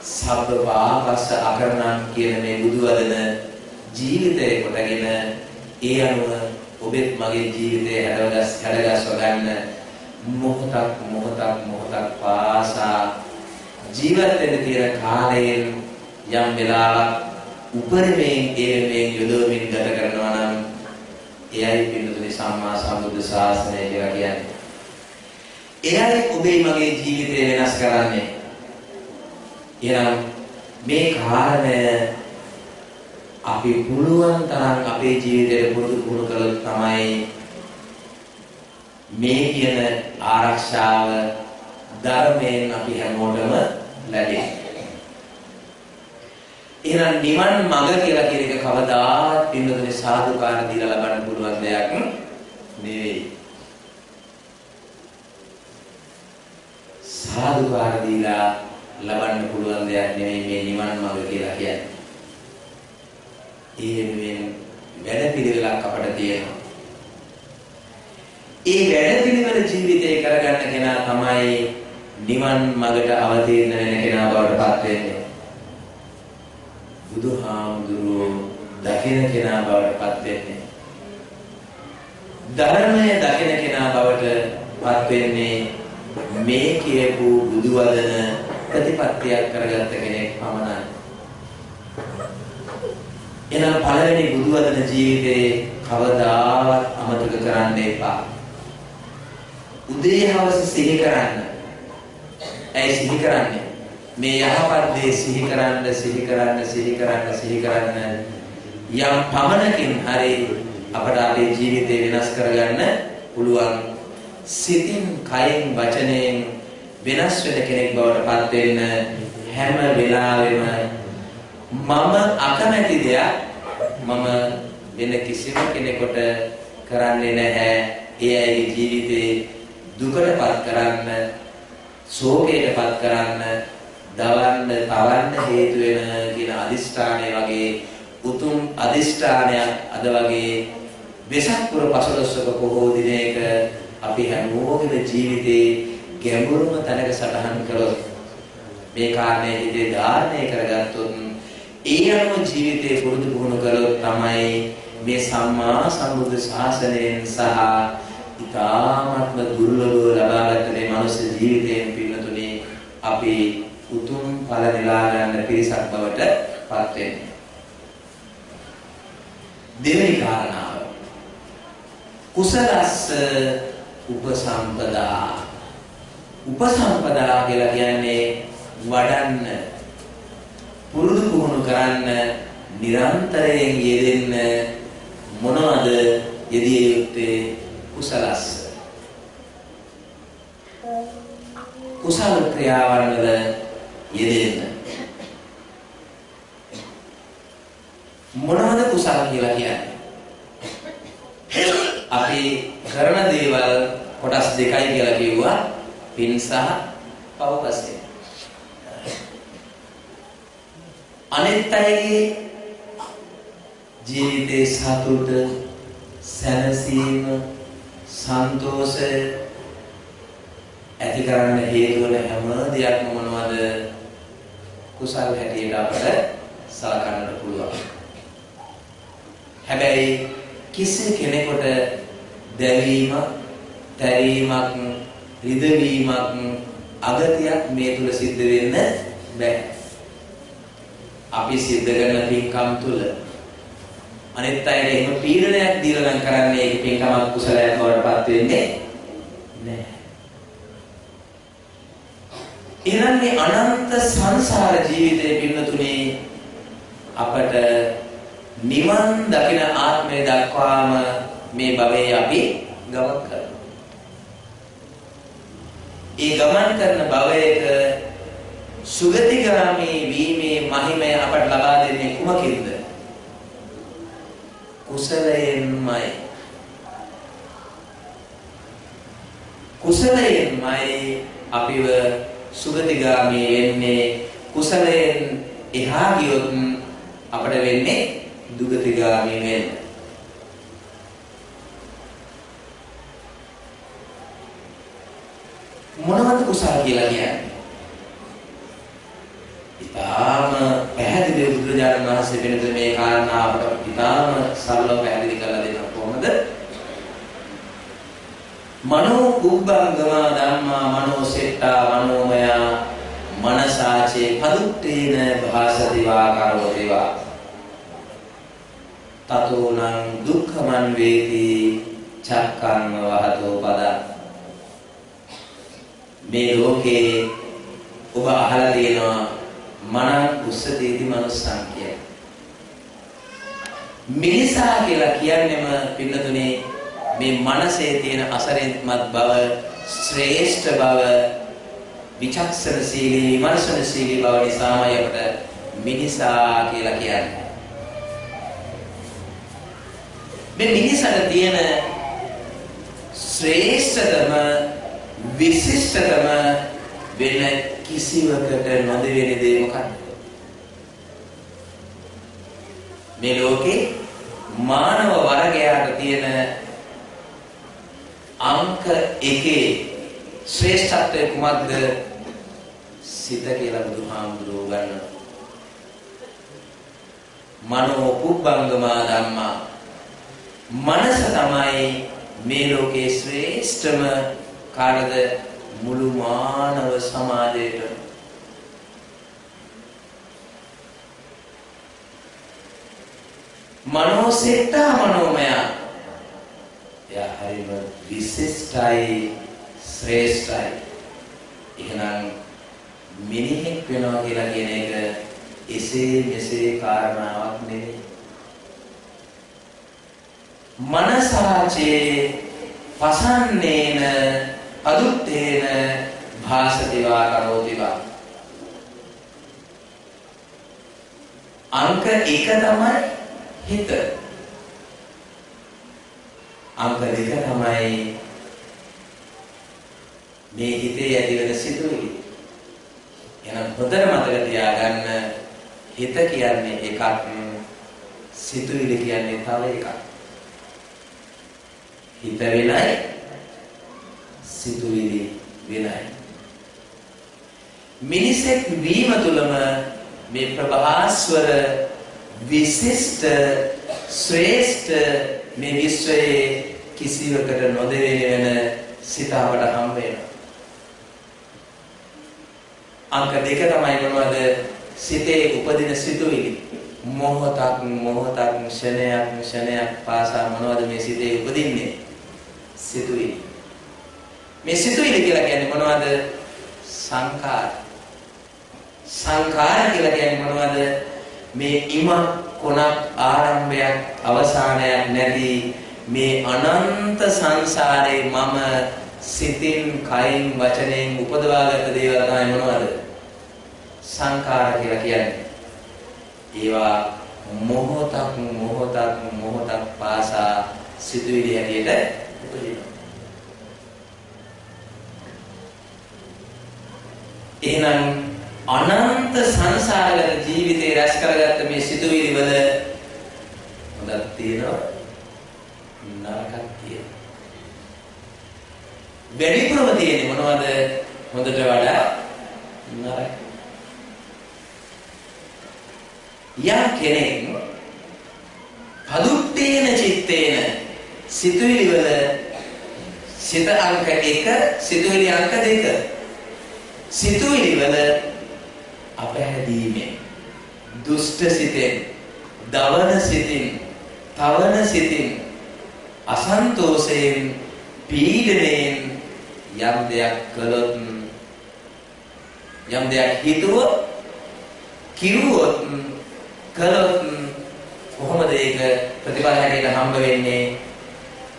සබ්බ පාපස්ස අකරණම් කියන මේ බුදු වදන ජීවිතේ කොටගෙන ඒ අනුව ඔබෙත් මගේ ජීවිතේ හැඩගස්ව ගන්න මොහොතක් පාසා ජීවත් වෙන්න තියෙන කාලයෙන් යම් වෙලාවක් උපරිමයෙන් ඒ යොදවමින් ගත කරනවා නම් එයයි පින්නතුනි සම්මා සම්බුද්ධ ශාසනය කියලා කියන්නේ. එයයි ඔබේ මගේ ජීවිතය වෙනස් කරන්නේ. එහෙනම් මේ කාරණය අපි පුළුවන් තරම් අපේ ජීවිතයට පුරුදු කළොත් තමයි මේ කියන ආරක්ෂාව ධර්මයෙන් අපි හැමෝටම ලැබෙන්නේ. එහෙනම් නිවන් මඟ කියලා කියන එක කවදාවත් පින්නතුනේ සාදුකාර දීලා ලබන්න පුළුවන් දෙයක් නෙවෙයි. සාදුකාර දීලා ලබන්න පුළුවන් දෙයක් නෙවෙයි මේ නිවන් මඟ කියලා කියන්නේ. ඒ වැඩ පිළිවෙලක් අපට තියෙනවා. ඒ වැඩ පිළිවෙල ජීවිතේ කරගන්න කෙනා තමයි නිවන් මඟට අවතීර්ණ වෙන කෙනා බවට පත් වෙන්නේ. බුදුහාමුදුරුවෝ දකින කෙනා බවට පත් වෙන්නේ. ධර්මය දකින කෙනා බවට පත් වෙන්නේ මේ කියපු බුදු වදන ප්‍රතිපත්තියක් කරගත්ත කෙනෙක් පමණයි. එනම් පළවෙනි බුදු වදන ජීවිතේ කවදාවත් අමතක කරන්න එපා. උදේ හවස සිහි කරන්න. ඇයි සිහි කරන්නේ? මේ යහපත් දේ සිහි කරන්න යම් පමණකින් හරි අපට අපේ ජීවිතේ වෙනස් කරගන්න පුළුවන්. සිතින්, කයින්, වචනයෙන් වෙනස් වෙන කෙනෙක් බවට පත් වෙන්න හැම වෙලාවෙම මම අකමැති දෙයක් මම වෙන කිසිම කෙනෙකුට කරන්නේ නැහැ. ඒ අයගේ ජීවිතේ දුකටපත් කරන්න, ශෝකයටපත් කරන්න, දවන්න, තවන්න හේතු වෙන කියන අදිෂ්ඨානය වගේ උතුම් අදිෂ්ඨානයක් අද වගේ වෙසක් පුර පසළොස්වක පොහෝ දිනයක අපි හැමෝගෙම ජීවිතේ ගැඹුරුම තැනක සටහන් කළොත් මේ කාරණේ හිතේ ධාරණය කරගත්තොත් ඒ අනුව ජීවිතේ පුරුදු පුහුණු කළොත් තමයි මේ සම්මා සම්බුද්ධ ශාසනයෙන් සහ ඉතාමත්ම දුර්ලභව ලබාගත් මේ මනුෂ්‍ය ජීවිතයෙන් පින්නතුනේ අපි උතුම් ඵල නෙලා ගන්න පිරිසක් බවට පත් වෙන්නේ. දෙවෙනි කාරණාව කුසලස්ස උපසම්පදා. උපසම්පදා කියලා කියන්නේ වඩන්න, පුරුදු පුහුණු කරන්න, නිරන්තරයෙන් යෙදෙන්න. මොනවද යෙදිය යුත්තේ? කුසලස්ස. කුසල ක්‍රියාවන් වල යෙදෙන්න. මොනවද කුසල කියලා කියන්නේ? අපි කරන දේවල් කොටස් දෙකයි කියලා කිව්වා. පින් සහ පව්පස්ය. අනිත් අයගේ ජීවිතේ සතුට, සැනසීම, සන්තෝෂය ඇති කරන්න හේතු වන හැම දෙයක්ම මොනවද? කුසල හැටියට අපට සලකන්නට පුළුවන්. හැබැයි කිසි කෙනෙකුට දැවීමක්, තැරීමක්, රිදවීමක්, අගතියක් මේ තුල සිද්ධ වෙන්න බෑ. අපි සිද්ධ කරන පින්කම් තුල අනිත් අයට එහෙම පීඩනයක් දීලා නම් කරන්නේ ඒක පින්කමක් කුසලයක් බවට පත් වෙන්නේ නෑ. එහෙනම් මේ අනන්ත සංසාර ජීවිතයේ පින්නතුනේ අපට නිවන් දකින ආත්මය දක්වාම මේ භවයේ අපි ගමන් කරනවා. ඒ ගමන් කරන භවයක සුගතිගාමී වීමේ මහිමය අපට ලබා දෙන්නේ කුමකින්ද? කුසලයෙන්මයි. කුසලයෙන්මයි අපිව සුගතිගාමී වෙන්නේ. කුසලයෙන් එහා ගියොත් අපට වෙන්නේ දුගතිගාමී වෙන්න. මොනවද කුසල් කියලා කියන්නේ? ඊටාම පැහැදිලි බුදුරජාණන් වහන්සේ වෙනද මේ කාරණාවට ඊටාම සරලව පැහැදිලි කරලා දෙනවා. කොහොමද? මනෝ කුබ්බංගම ධම්මා මනෝ සෙට්ටා මනෝමය මනසාචේ පදුත්තේන භාසති වා කරෝති වා තතෝනං දුක්ඛමන් වේති චක්ඛං වහතෝ පදං. මේ ලෝකේ ඔබ අහලා තියෙනවා මනං උස්සතේති මනුස්සං කිය. මිනිසා කියලා කියන්නේම පින්නතුනේ මේ මනසේ තියෙන අසරණමත් බව, ශ්‍රේෂ්ඨ බව, විචක්ෂණශීලී විමර්ශනශීලී බව නිසාමයි අපට මිනිසා කියලා කියන්නේ. මේ මිනිසාට තියෙන ශ්‍රේෂ්ඨතම විශිෂ්ටතම වෙන කිසිවකට නොදෙවෙන දේ මොකක්ද? මේ ලෝකේ මානව වර්ගයාට තියෙන අංක 1 ශ්‍රේෂ්ඨත්වය කුමක්ද? සිත කියලා බුදුහාමුදුරුවෝ ගන්නවා. මනෝ පුබ්බංගමා ධම්මා. මනස තමයි මේ ලෝකේ ශ්‍රේෂ්ඨම කාර්යද මුළු මානව සමාජයට. මනෝසෙට්ටා මනෝමය. එයා හරිම විශිෂ්ටයි ශ්‍රේෂ්ඨයි. එහෙනම් මිනිහෙක් වෙනවා කියලා කියන එක එසේ මෙසේ කාරණාවක් නෙවෙයි. මනසාචේ පසන්නේන අදුත්තේන භාසති වා කරෝති වා. අංක 1 තමයි හිත. අංක 2 තමයි මේ හිතේ ඇතිවෙන සිතුවිලි. එහෙනම් හොඳට මතක තියාගන්න, හිත කියන්නේ එකක්, සිතුවිලි කියන්නේ තව එකක්. හිත වෙනයි, සිතුවිලි වෙනයි. මිනිසෙක් වීම තුළම මේ ප්‍රභාස්වර විශිෂ්ට ශ්‍රේෂ්ඨ මේ විශ්වයේ කිසිවකට නොදෙවෙන වෙන සිත අපට හම්බ වෙනවා. අංක 2 තමයි මොනවද? සිතේ උපදින සිතුවිලි. මොහොතක් ක්ෂණයක් පාසා මොනවද මේ සිතේ උපදින්නේ? සිතුවිලි. මේ සිතුවිලි කියලා කියන්නේ මොනවද? සංඛාර. සංඛාර කියලා කියන්නේ මොනවද? මේ ඉමක් කොනක් ආරම්භයක් අවසානයක් නැති මේ අනන්ත සංසාරේ මම සිතින් කයින් වචනයෙන් උපදවාගත්ත දේවල් තමයි මොනවද? සංඛාර කියලා කියන්නේ. ඒවා මොහොතක් පාසා සිතුවිලි හැටියට උපදිනවා. එහෙනම් අනන්ත සංසාරගත ජීවිතේ රැස් කරගත්ත මේ සිතුවිලි වල හොඳක් තියෙනවා, නරකක් තියෙනවා. වැඩිපුරම තියෙන්නේ මොනවද? හොඳට වඩා නරක. යම් කෙනෙක් පදුත්තේන චිත්තේන සිතුවිලි වල සිත අංක 1, සිතුවිලි අංක 2. සිතුවිලි වල අපහැදීමෙන්, දුෂ්ට සිතෙන්, දවන සිතින්, තවන සිතින්, අසන්තෝෂයෙන්, පීඩනයෙන් යම් දෙයක් කළොත්, යම් දෙයක් හිතුවොත්, කිරුවොත්, කළොත් කොහොමද ඒක ප්‍රතිඵල හැටියට හම්බ වෙන්නේ?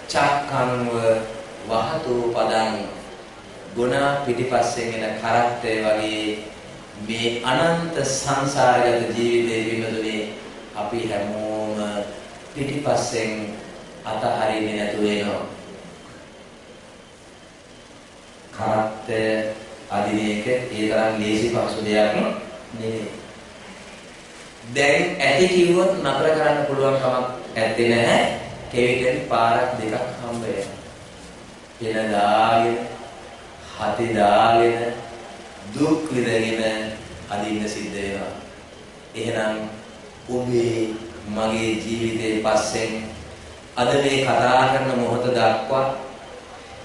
චක්ඛංව වහතෝ පදං. ගුණ පිටිපස්සෙන් එන කරත්තේ වගේ මේ අනන්ත සංසාරගත ජීවිතේ විමදුනේ අපි හැමෝම පිටිපස්සෙන් අතහරින්නේ නැතුව එනවා. කරත්තේ අදින එක ඒ තරම් ලේසි පහසු දෙයක් නෙවෙයි. දැන් ඇති කිව්වොත් නතර කරන්න පුළුවන් කමක් නැත්තේ නැහැ. කෙවිතෙන් පාරක් දෙකක් හම්බ වෙනවා. එන දාගෙන අතේ දාගෙන දුක් විඳගෙන අදින්න සිද්ධ වෙනවා. එහෙනම් ඔබේ මගේ ජීවිතේ පස්සෙන් අද මේ කතා කරන මොහොත දක්වා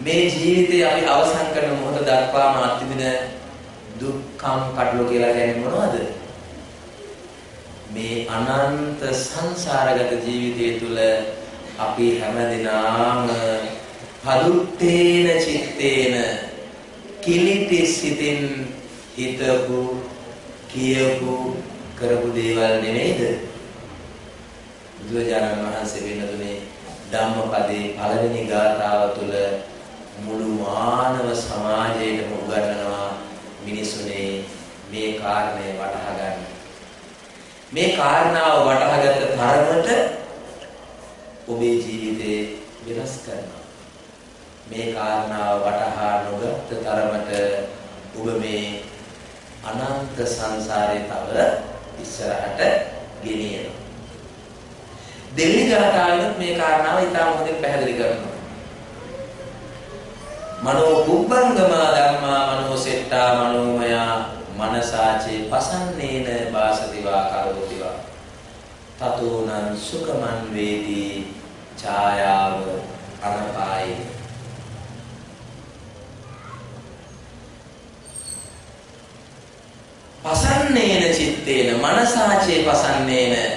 මේ ජීවිතේ අපි අවසන් කරන මොහොත දක්වාම අත්විඳින දුක්ඛම් කඩලෝ කියලා කියන්නේ මොනවද? මේ අනන්ත සංසාරගත ජීවිතය තුළ අපි හැමදෙනාම පදුත්තේන චිත්තේන කිලිටි සිතින් හිතපු කියපු කරපු දේවල් නෙමෙයිද? බුදුරජාණන් වහන්සේ වෙනදුනේ ධම්මපදයේ පළවෙනි ගාථාව තුළ මුළු මානව සමාජයේම උගන්වනවා මිනිසුනේ මේ කාරණය වටහා ගන්න. මේ කාරණාව වටහාගත්ත තරමට ඔබේ ජීවිතේ වෙනස් කරනවා. මේ කාරණාව වටහා නොගත් තරමට ඔබ මේ අනන්ත සංසාරේ තව ඉස්සරහට ගෙනියනවා. දෙවෙනි ගාථාවෙත් මේ කාරණාව ඉතාම හොඳින් පැහැදිලි කරනවා. මනෝ පුබ්බංගම ධම්මා මනෝ සෙට්ටා මනෝමය මනසාචේ පසන්නේන වාසතිවා කරෝතිවා තතෝනං සුඛමන් වේති ඡායාව අනපායි. පසන්නේන චිත්තේන මනසාචේ පසන්නේන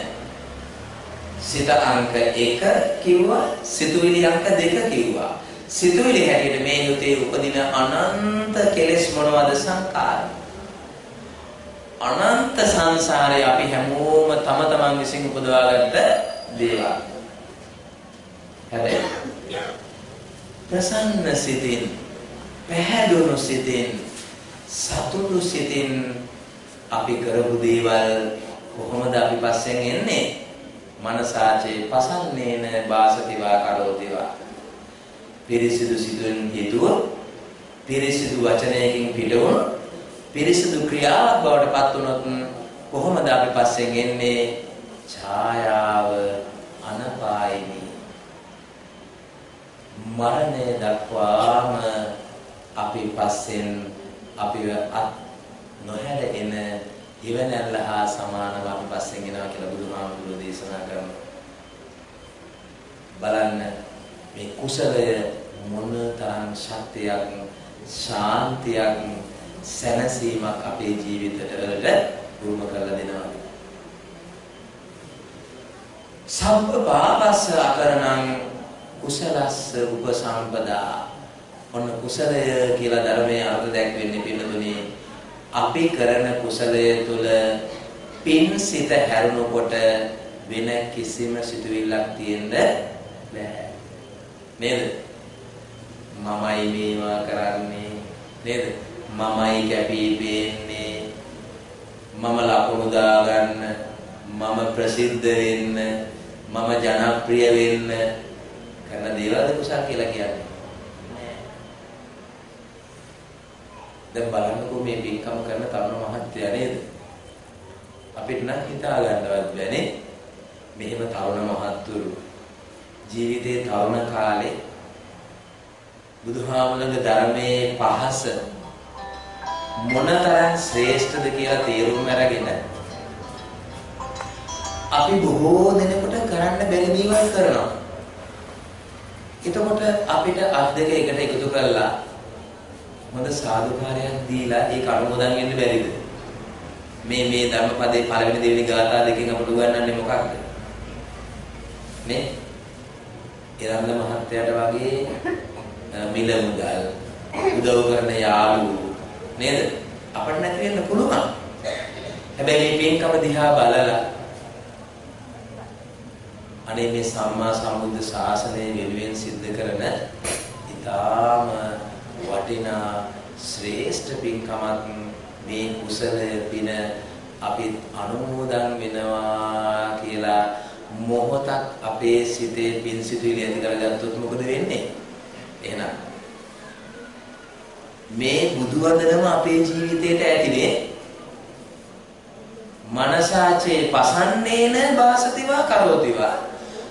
සිත අංක 1 කිව්වා, සිතුවිලි අංක 2 කිව්වා. සිතුවිලි හැටියට මේ යුතේ උපදින අනන්ත කෙලෙස් මොනවද? සංකාර. අනන්ත සංසාරේ අපි හැමෝම තම තමන් විසින් උපදවාගත්ත දේවල්. හැබැයි ප්‍රසන්න සිතින්, පැහැදුණු සිතින්, සතුටු සිතින් අපි කරපු දේවල් කොහොමද අපි පස්සෙන් එන්නේ? මනසාචේ පසන්නේන වාසතිවා කරෝතිවා. පිරිසිදු සිතුන් හිතුව, පිරිසිදු වචනයකින් පිටවුන, පිරිසිදු ක්‍රියාවක් බවට පත් වුණොත් කොහොමද අපි පස්සෙන් එන්නේ? ඡායාව අනපායිනි. මරණය දක්වාම අපි පස්සෙන් අපිව නොහැර එන ඉවනැල්ල හා සමානව අපි පස්සෙන් එනවා කියලා බුදුහාමුදුරුවෝ දේශනා කරනවා. බලන්න මේ කුසලය මොන තරම් ශක්තියක්, ශාන්තියක්, සැනසීමක් අපේ ජීවිතවලට උරුම කරලා දෙනවා. සම්ප පාපස්ස අකරණං කුසලස්ස උපසම්පදා. ඔන්න කුසලය කියලා ධර්මයේ අර්ථ දැක්වෙන්නේ පින්නතුනි. අපි කරන කුසලය තුළ පින් සිත හැරුණකොට වෙන කිසිම සිතුවිල්ලක් තියෙන්න බෑ. නේද? මමයි මේවා කරන්නේ නේද? මමයි කැපී පෙනෙන්නේ, මම ලකුණු දාගන්න, මම ප්‍රසිද්ධ වෙන්න, මම ජනප්‍රිය වෙන්න කරන දේවල්ද කුසල කියලා කියන්නේ? නෑ. දැන් බලන්නකෝ මේ පින්කම් කරන තරුණ මහත්තයා නේද? අපිට නම් හිතා ගන්නවත් බැනේ මෙහෙම තරුණ මහත්තුරු ජීවිතේ තරුණ කාලේ බුදුහාමුදුරගේ ධර්මයේ පහස මොනතරම් ශ්‍රේෂ්ඨද කියලා තේරුම් අරගෙන අපි බොහෝ දෙනෙකුට කරන්න බැරි දේවල් කරනවා. එතකොට අපිට අත් දෙක එකට එකතු කරලා හොඳ සාදුකාරයක් දීලා ඒක අනුමෝදන් වෙන්න බැරිද? මේ ධම්මපදයේ පළවෙනි දෙවෙනි ගාථා දෙකෙන් අපට උගන්වන්නේ මොකක්ද? නේ? ඉරන්ද මහත්තයාට වගේ මිල මුදල් උදව් කරන යාළුවෝ නේද? අපිට නැති වෙන්න පුළුවන්. හැබැයි මේ පින්කම දිහා බලලා අනේ මේ සම්මා සම්බුද්ධ ශාසනය වෙනුවෙන් සිද්ධ කරන ඊටාම වටිනා ශ්‍රේෂ්ඨ පින්කමක් මේ කුසලය පින අපි අනුමෝදන් වෙනවා කියලා මොහොතක් අපේ සිතේ පින් සිතුවිලි ඇති කරගත්තොත් මොකද වෙන්නේ? එහෙනම් මේ බුදුවදනම අපේ ජීවිතේට ඇතිනේ. මනසාචේ පසන්නේන වාසතිවා කරෝතිවා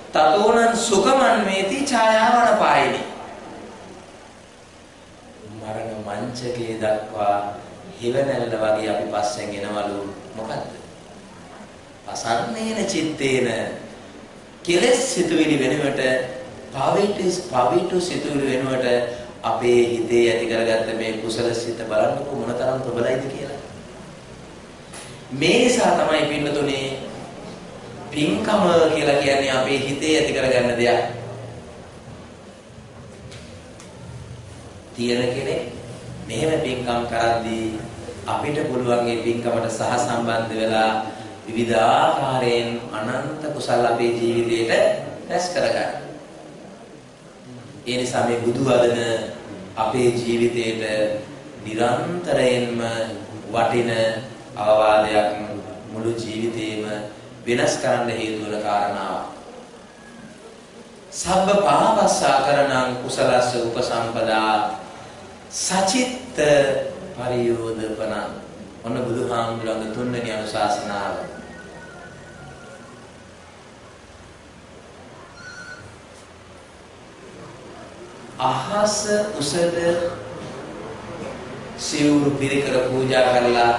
තතෝනං සුඛමන් මේති ඡායාවන පායිනි. මරණ පංචකයේ දක්වා හිවණැල්ල වගේ අපි පස්සෙන් එනවලු මොකද්ද? අසන්නේන චිත්තේන කෙලස් සිතුවිලි වෙනුවට පවිතු සිතුවිලි වෙනුවට අපේ හිතේ ඇති කරගත්ත මේ කුසල සිත බලන්නකො මොනතරම් ප්‍රබලයිද කියලා. මේ නිසා තමයි පින්නතුනේ පින්කම කියලා කියන්නේ අපේ හිතේ ඇති කරගන්න දෙයක්. තියෙන කෙනෙක් මෙහෙම පින්කම් කරද්දී අපිට පුළුවන් මේ පින්කමට සහසම්බන්ධ වෙලා විවිධාකාරයෙන් අනන්ත කුසල අපේ ජීවිතේට රැස් කරගන්න. ඒ නිසා මේ බුදු වදන අපේ ජීවිතේට නිරන්තරයෙන්ම වටින අවවාදයක් මුළු ජීවිතේම වෙනස් කරන්න හේතු වන කාරණාවක්. සබ්බ පාපස්සාකරණං කුසලස්ස උපසම්පදා සචිත්ත පරියෝදපනං. ඔන්න බුදුහාමුදුරන්ගේ තුන්වෙනි අනුශාසනාව. අහස උසද සිවුරු පිරිකර පූජා කරලා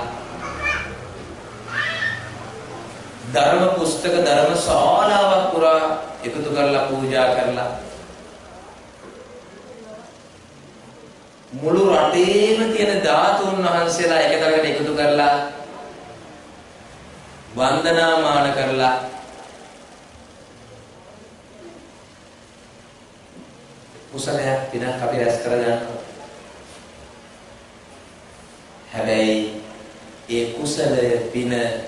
ධර්ම පුස්තක ධර්ම ශාලාවක් පුරා එකතු කරලා පූජා කරලා මුළු රටේම තියෙන ධාතුන් වහන්සේලා එකතරකට එකතු කරලා වන්දනාමාන කරලා කුසලයක් පිනක් අපි රැස් කරගන්නවා. හැබැයි ඒ කුසලය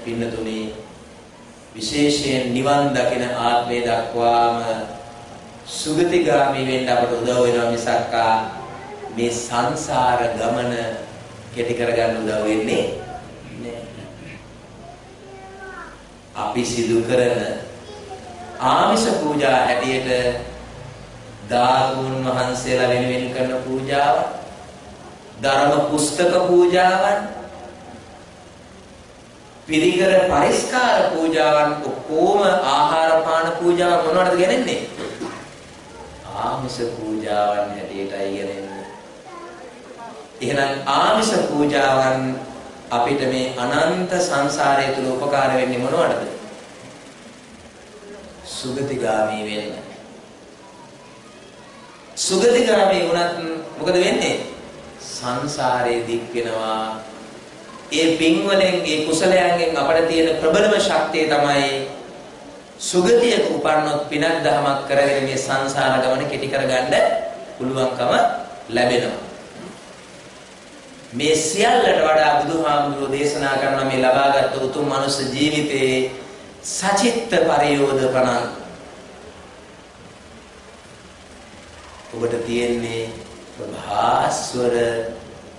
පින්නතුනේ විශේෂයෙන් නිවන් දකින ආත්මය දක්වාම සුගතිගාමී වෙන්න අපට උදව් වෙනවා මිසක් මේ සංසාර ගමන කෙටි කරගන්න උදව් වෙන්නේ නැහැ. අපි සිදු කරන ආමිෂ පූජා හැටියට ධාතුන් වහන්සේලා වෙනුවෙන් කරන පූජාව, ධර්ම පුස්තක පූජාවන්, පිරිකර පරිස්කාර පූජාවන්, ඔක්කොම ආහාර පාන පූජාවන් මොනවටද ගෙනෙන්නේ? ආමිෂ පූජාවන් හැටියටයි ගෙනෙන්නේ. එහෙනම් ආමිෂ පූජාවන් අපිට මේ අනන්ත සංසාරය තුල උපකාර වෙන්නේ මොනවටද? සුගතිගාමී වෙන්න. සුගතිගාමී වුණත් මොකද වෙන්නේ? සංසාරේ දික් වෙනවා. ඒ පින් වලින් ඒ කුසලයන්ගෙන් අපට තියෙන ප්‍රබලම ශක්තිය තමයි සුගතියක උපන්නොත් පිනක් දහමක් කරගෙන මේ සංසාර ගමන කෙටි කරගන්න පුළුවන්කම ලැබෙනවා. මේ සියල්ලට වඩා බුදුහාමුදුරෝ දේශනා කරන මේ ලබාගත් උතුම් මනුස්ස ජීවිතයේ සචිත්ත පරියෝදපණං ඔබට තියෙන්නේ ප්‍රභාස්වර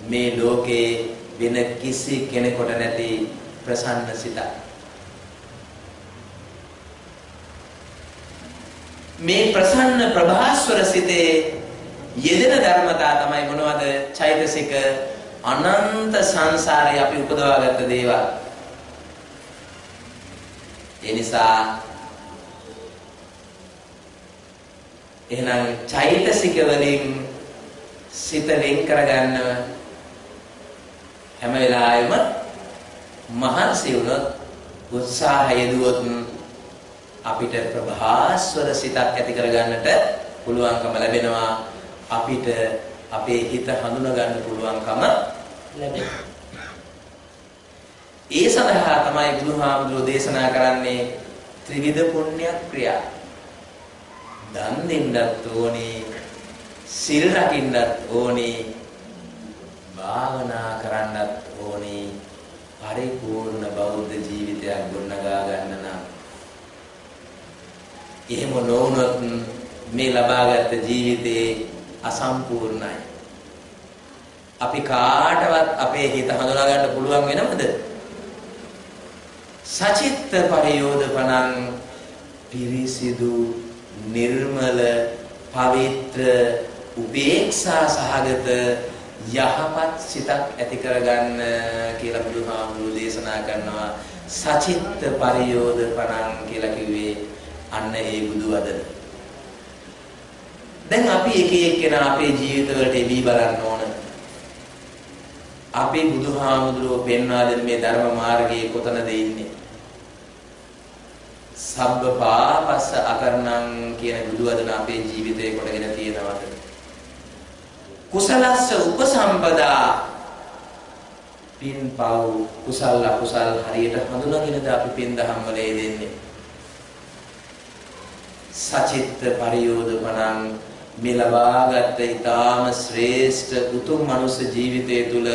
මේ ලෝකේ වෙන කිසි කෙනෙකුට නැති ප්‍රසන්න සිතක්. මේ ප්‍රසන්න ප්‍රභාස්වර සිතේ යෙදෙන ධර්මතා තමයි මොනවද? චෛතසික අනන්ත සංසාරේ අපි උපදවාගත්ත දේවල්. ඒ නිසා එහෙනම් චෛතසික වලින් සිත වෙන් කරගන්න හැම වෙලාවෙම මහන්සි වුණොත් උත්සාහය යෙදුවොත් අපිට ප්‍රභාස්වර සිතක් ඇති කරගන්නට පුළුවන්කම ලැබෙනවා. අපිට අපේ හිත හඳුනා ගන්න පුළුවන්කම ලැබෙනවා. ඒ සඳහා තමයි බුදුහාමුදුරෝ දේශනා කරන්නේ ත්‍රිවිධ පුණ්‍ය ක්‍රියා. දන් දෙන්නත් ඕනේ, සිල් රකින්නත් ඕනේ, භාවනා කරන්නත් ඕනේ, පරිපූර්ණ බෞද්ධ ජීවිතයක් ගොඩනගා ගන්න නම්. එහෙම නොවුනොත් මේ ලබාගත් ජීවිතේ අසම්පූර්ණයි. අපි කාටවත් අපේ හිත හඳුනා ගන්න පුළුවන් වෙනවද? සචිත්ත පරියෝදපණං පිරිසිදු නිර්මල පවිත්‍ර උපේක්ෂා සහගත යහපත් සිතක් ඇති කරගන්න කියලා බුදුහාමුදුරු දේශනා කරනවා. සචිත්ත පරියෝදපණං කියලා කිව්වේ අන්න ඒ බුදු වදන. දැන් අපි එක එක්කෙනා අපේ ජීවිතවලට එබී බලන්න ඕන. අපේ බුදුහාමුදුරුවෝ පෙන්වා දෙන මේ ධර්ම මාර්ගයේ කොතනද ඉන්නේ? සබ්බ පාපස්ස අකරණං කියන බුදු වදන අපේ ජීවිතේ කොටගෙන තියෙනවද? කුසලස්ස උපසම්පදා පින් පව් කුසල අකුසල් හරියට හඳුනාගෙනද අපි පින් දහම් වල යෙදෙන්නේ? සචිත්ත පරියෝධපණං මේ ලබාගත් ඊටාම ශ්‍රේෂ්ඨ උතුම් මනුෂ්‍ය ජීවිතය තුළ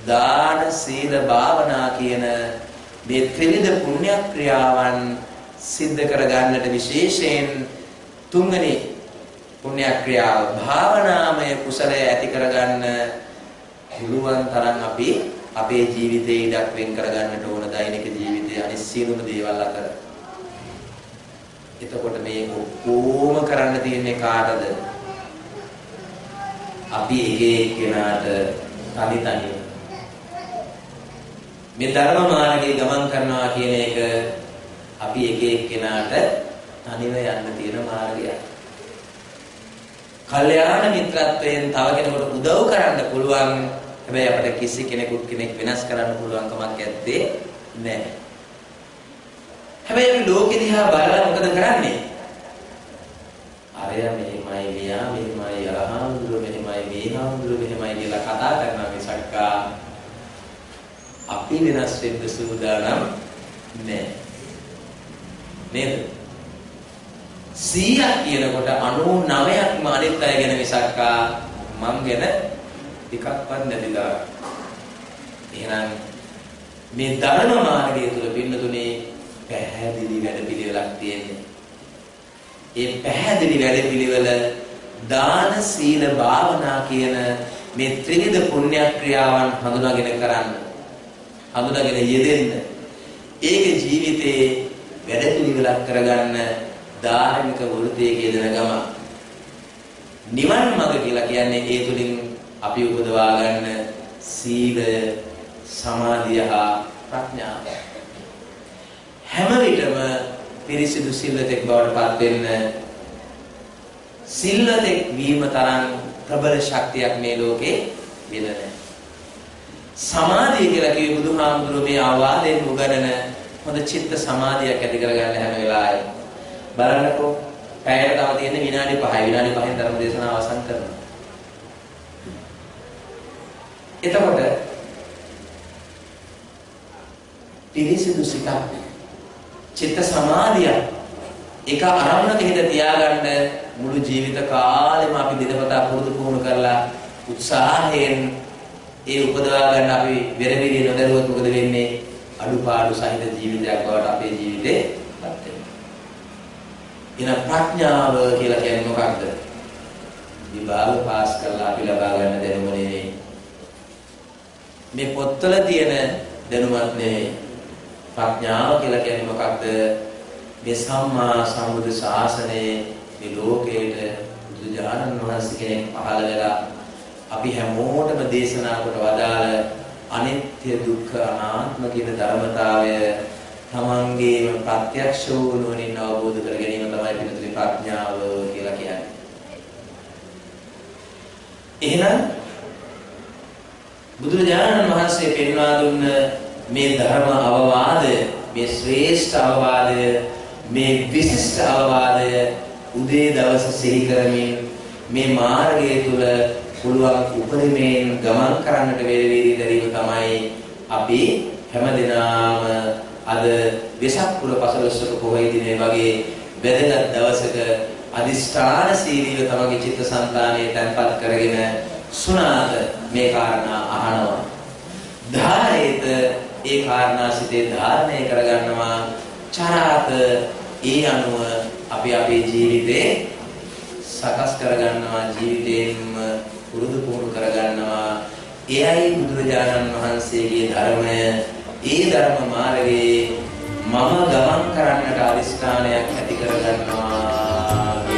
දාන සීල භාවනා කියන මේ ත්‍රිවිධ පුණ්‍ය ක්‍රියාවන් සිද්ධ කර ගන්නට විශේෂයෙන් තුන්වෙනි පුණ්‍ය ක්‍රියාව භාවනාමය කුසලය ඇති කර ගන්න පුළුවන් තරම් අපි අපේ ජීවිතේ ඉඩක් වෙන් කර ගන්නට ඕන දෛනික ජීවිතයේ අනිත් සියලුම දේවල් අතර. එතකොට මේ ඔක්කොම කරන්න තියෙන්නේ කාටද? අපි එක එක්කෙනාට තනි තනිව. මේ ධර්ම මාර්ගයේ ගමන් කරනවා කියන එක අපි එක එක්කෙනාට තනිව යන්න තියෙන මාර්ගයක්. කල්යාණ මිත්‍රත්වයෙන් තව කෙනෙකුට උදව් කරන්න පුළුවන්. හැබැයි අපිට කිසි කෙනෙක් වෙනස් කරන්න පුළුවන් කමක් නැත්තේ නෑ. හැබැයි අපි ලෝකෙ දිහා බලලා මොකද කරන්නේ? අරයා මෙහෙමයි, මෙයා මෙහෙමයි, අරහාමුදුරුවෝ මෙහෙමයි, මේහාමුදුරුවෝ මෙහෙමයි කියලා කතා කරනවා මිසක් අපි වෙනස් වෙන්න සූදානම් නෑ. නේද? 100ක් කියනකොට 99ක්ම අනිත් අය ගැන මිසක් මං ගැන එකක්වත් නැතිලා. එහෙනම් මේ ධර්ම මාර්ගය තුල පින්නතුනේ පැහැදිලි වැඩපිළිවෙලක් තියෙන්නේ. ඒ පැහැදිලි වැඩපිළිවෙල දාන සීල භාවනා කියන මේ ත්‍රිවිධ පුණ්‍ය ක්‍රියාවන් හඳුනාගෙන කරන්න. හඳුනාගෙන යෙදෙන්න. ඒක ජීවිතේ වැඩපිළිවෙලක් කරගන්න ධාර්මික වෘත්තියක යෙදෙන ගම. නිවන් මඟ කියලා කියන්නේ ඒ තුලින් අපි උපදවා ගන්න සීලය, සමාධිය හා ප්‍රඥාව. හැම විටම පිරිසිදු සිල්වතෙක් බවට පත් වෙන්න සිල්වතෙක් වීම තරම් ප්‍රබල ශක්තියක් මේ ලෝකේ වෙන නැහැ. සමාධිය කියලා කිව්වේ බුදුහාමුදුරුවෝ මේ ආවාදයෙන් උගන්වන හොඳ චිත්ත සමාධියක් ඇති කරගන්න හැම වෙලාවෙම බලන්නකෝ. පැයට තව තියෙන විනාඩි 5යි. විනාඩි 5න් ධර්ම දේශනාව අවසන් කරනවා. එතකොට පිරිසිදු සිතක්, චිත්ත සමාධිය එක අරමුණක හිත තියාගන්න මුළු ජීවිත කාලෙම අපි දිනපතා පුරුදු පුහුණු කරලා උත්සාහයෙන් ඒ උපදවා ගන්න අපි වෙරවිලි නොදරුවොත් මොකද වෙන්නේ? අඩුපාඩු සහිත ජීවිතයක් බවට අපේ ජීවිතේ පත් වෙනවා. එන ප්‍රඥාව කියලා කියන්නේ මොකක්ද? විභාග පාස් කරලා අපි ලබා ගන්න දැනුම නෙවෙයි. මේ පොත්වල තියෙන දැනුමත් නෙවෙයි. ප්‍රඥාව කියලා කියන්නේ මොකක්ද? මේ සම්මා සම්බුදු ශාසනයේ මේ ලෝකයට බුදුජානන් වහන්සේ කෙනෙක් පහළ වෙලා අපි හැමෝටම දේශනා කොට වදාළ අනිත්‍ය දුක්ඛ අනාත්ම කියන ධර්මතාවය තමන්ගේම ප්‍රත්‍යක්ෂ වූ නුවණින් අවබෝධ කර ගැනීම තමයි පිළිතුරේ ප්‍රඥාව කියලා කියන්නේ. එහෙනම් බුදුරජාණන් වහන්සේ පෙන්වා දුන්න මේ ධර්ම අවවාදය, මේ ශ්‍රේෂ්ඨ අවවාදය, මේ විශිෂ්ට අවවාදය උදේ දවස සිහි කරමින් මේ මාර්ගය තුල පුළුවන් උපරිමයෙන් ගමන් කරන්නට වේවීරි දරීම තමයි අපි හැමදෙනාම අද වෙසක් පුර පසළොස්වක පොහොය දිනේ වගේ වැදගත් දවසක අදිෂ්ඨාන සීලීව තමගේ චිත්තසංතානයේ තැන්පත් කරගෙන සුණාත මේ කාරණා අහනවා. ධාරේත ඒ කාරණා සිතේ ධාරණය කරගන්නවා. චරාත ඒ අනුව අපි අපේ ජීවිතේ සකස් කරගන්නවා. ජීවිතේම පුරුදු පුහුණු කරගන්නවා. එයයි බුදුරජාණන් වහන්සේගේ ධර්මය. ඒ ධර්ම මාර්ගයේ මම ගමන් කරන්නට අදිස්ථානයක් ඇති කරගන්නවා.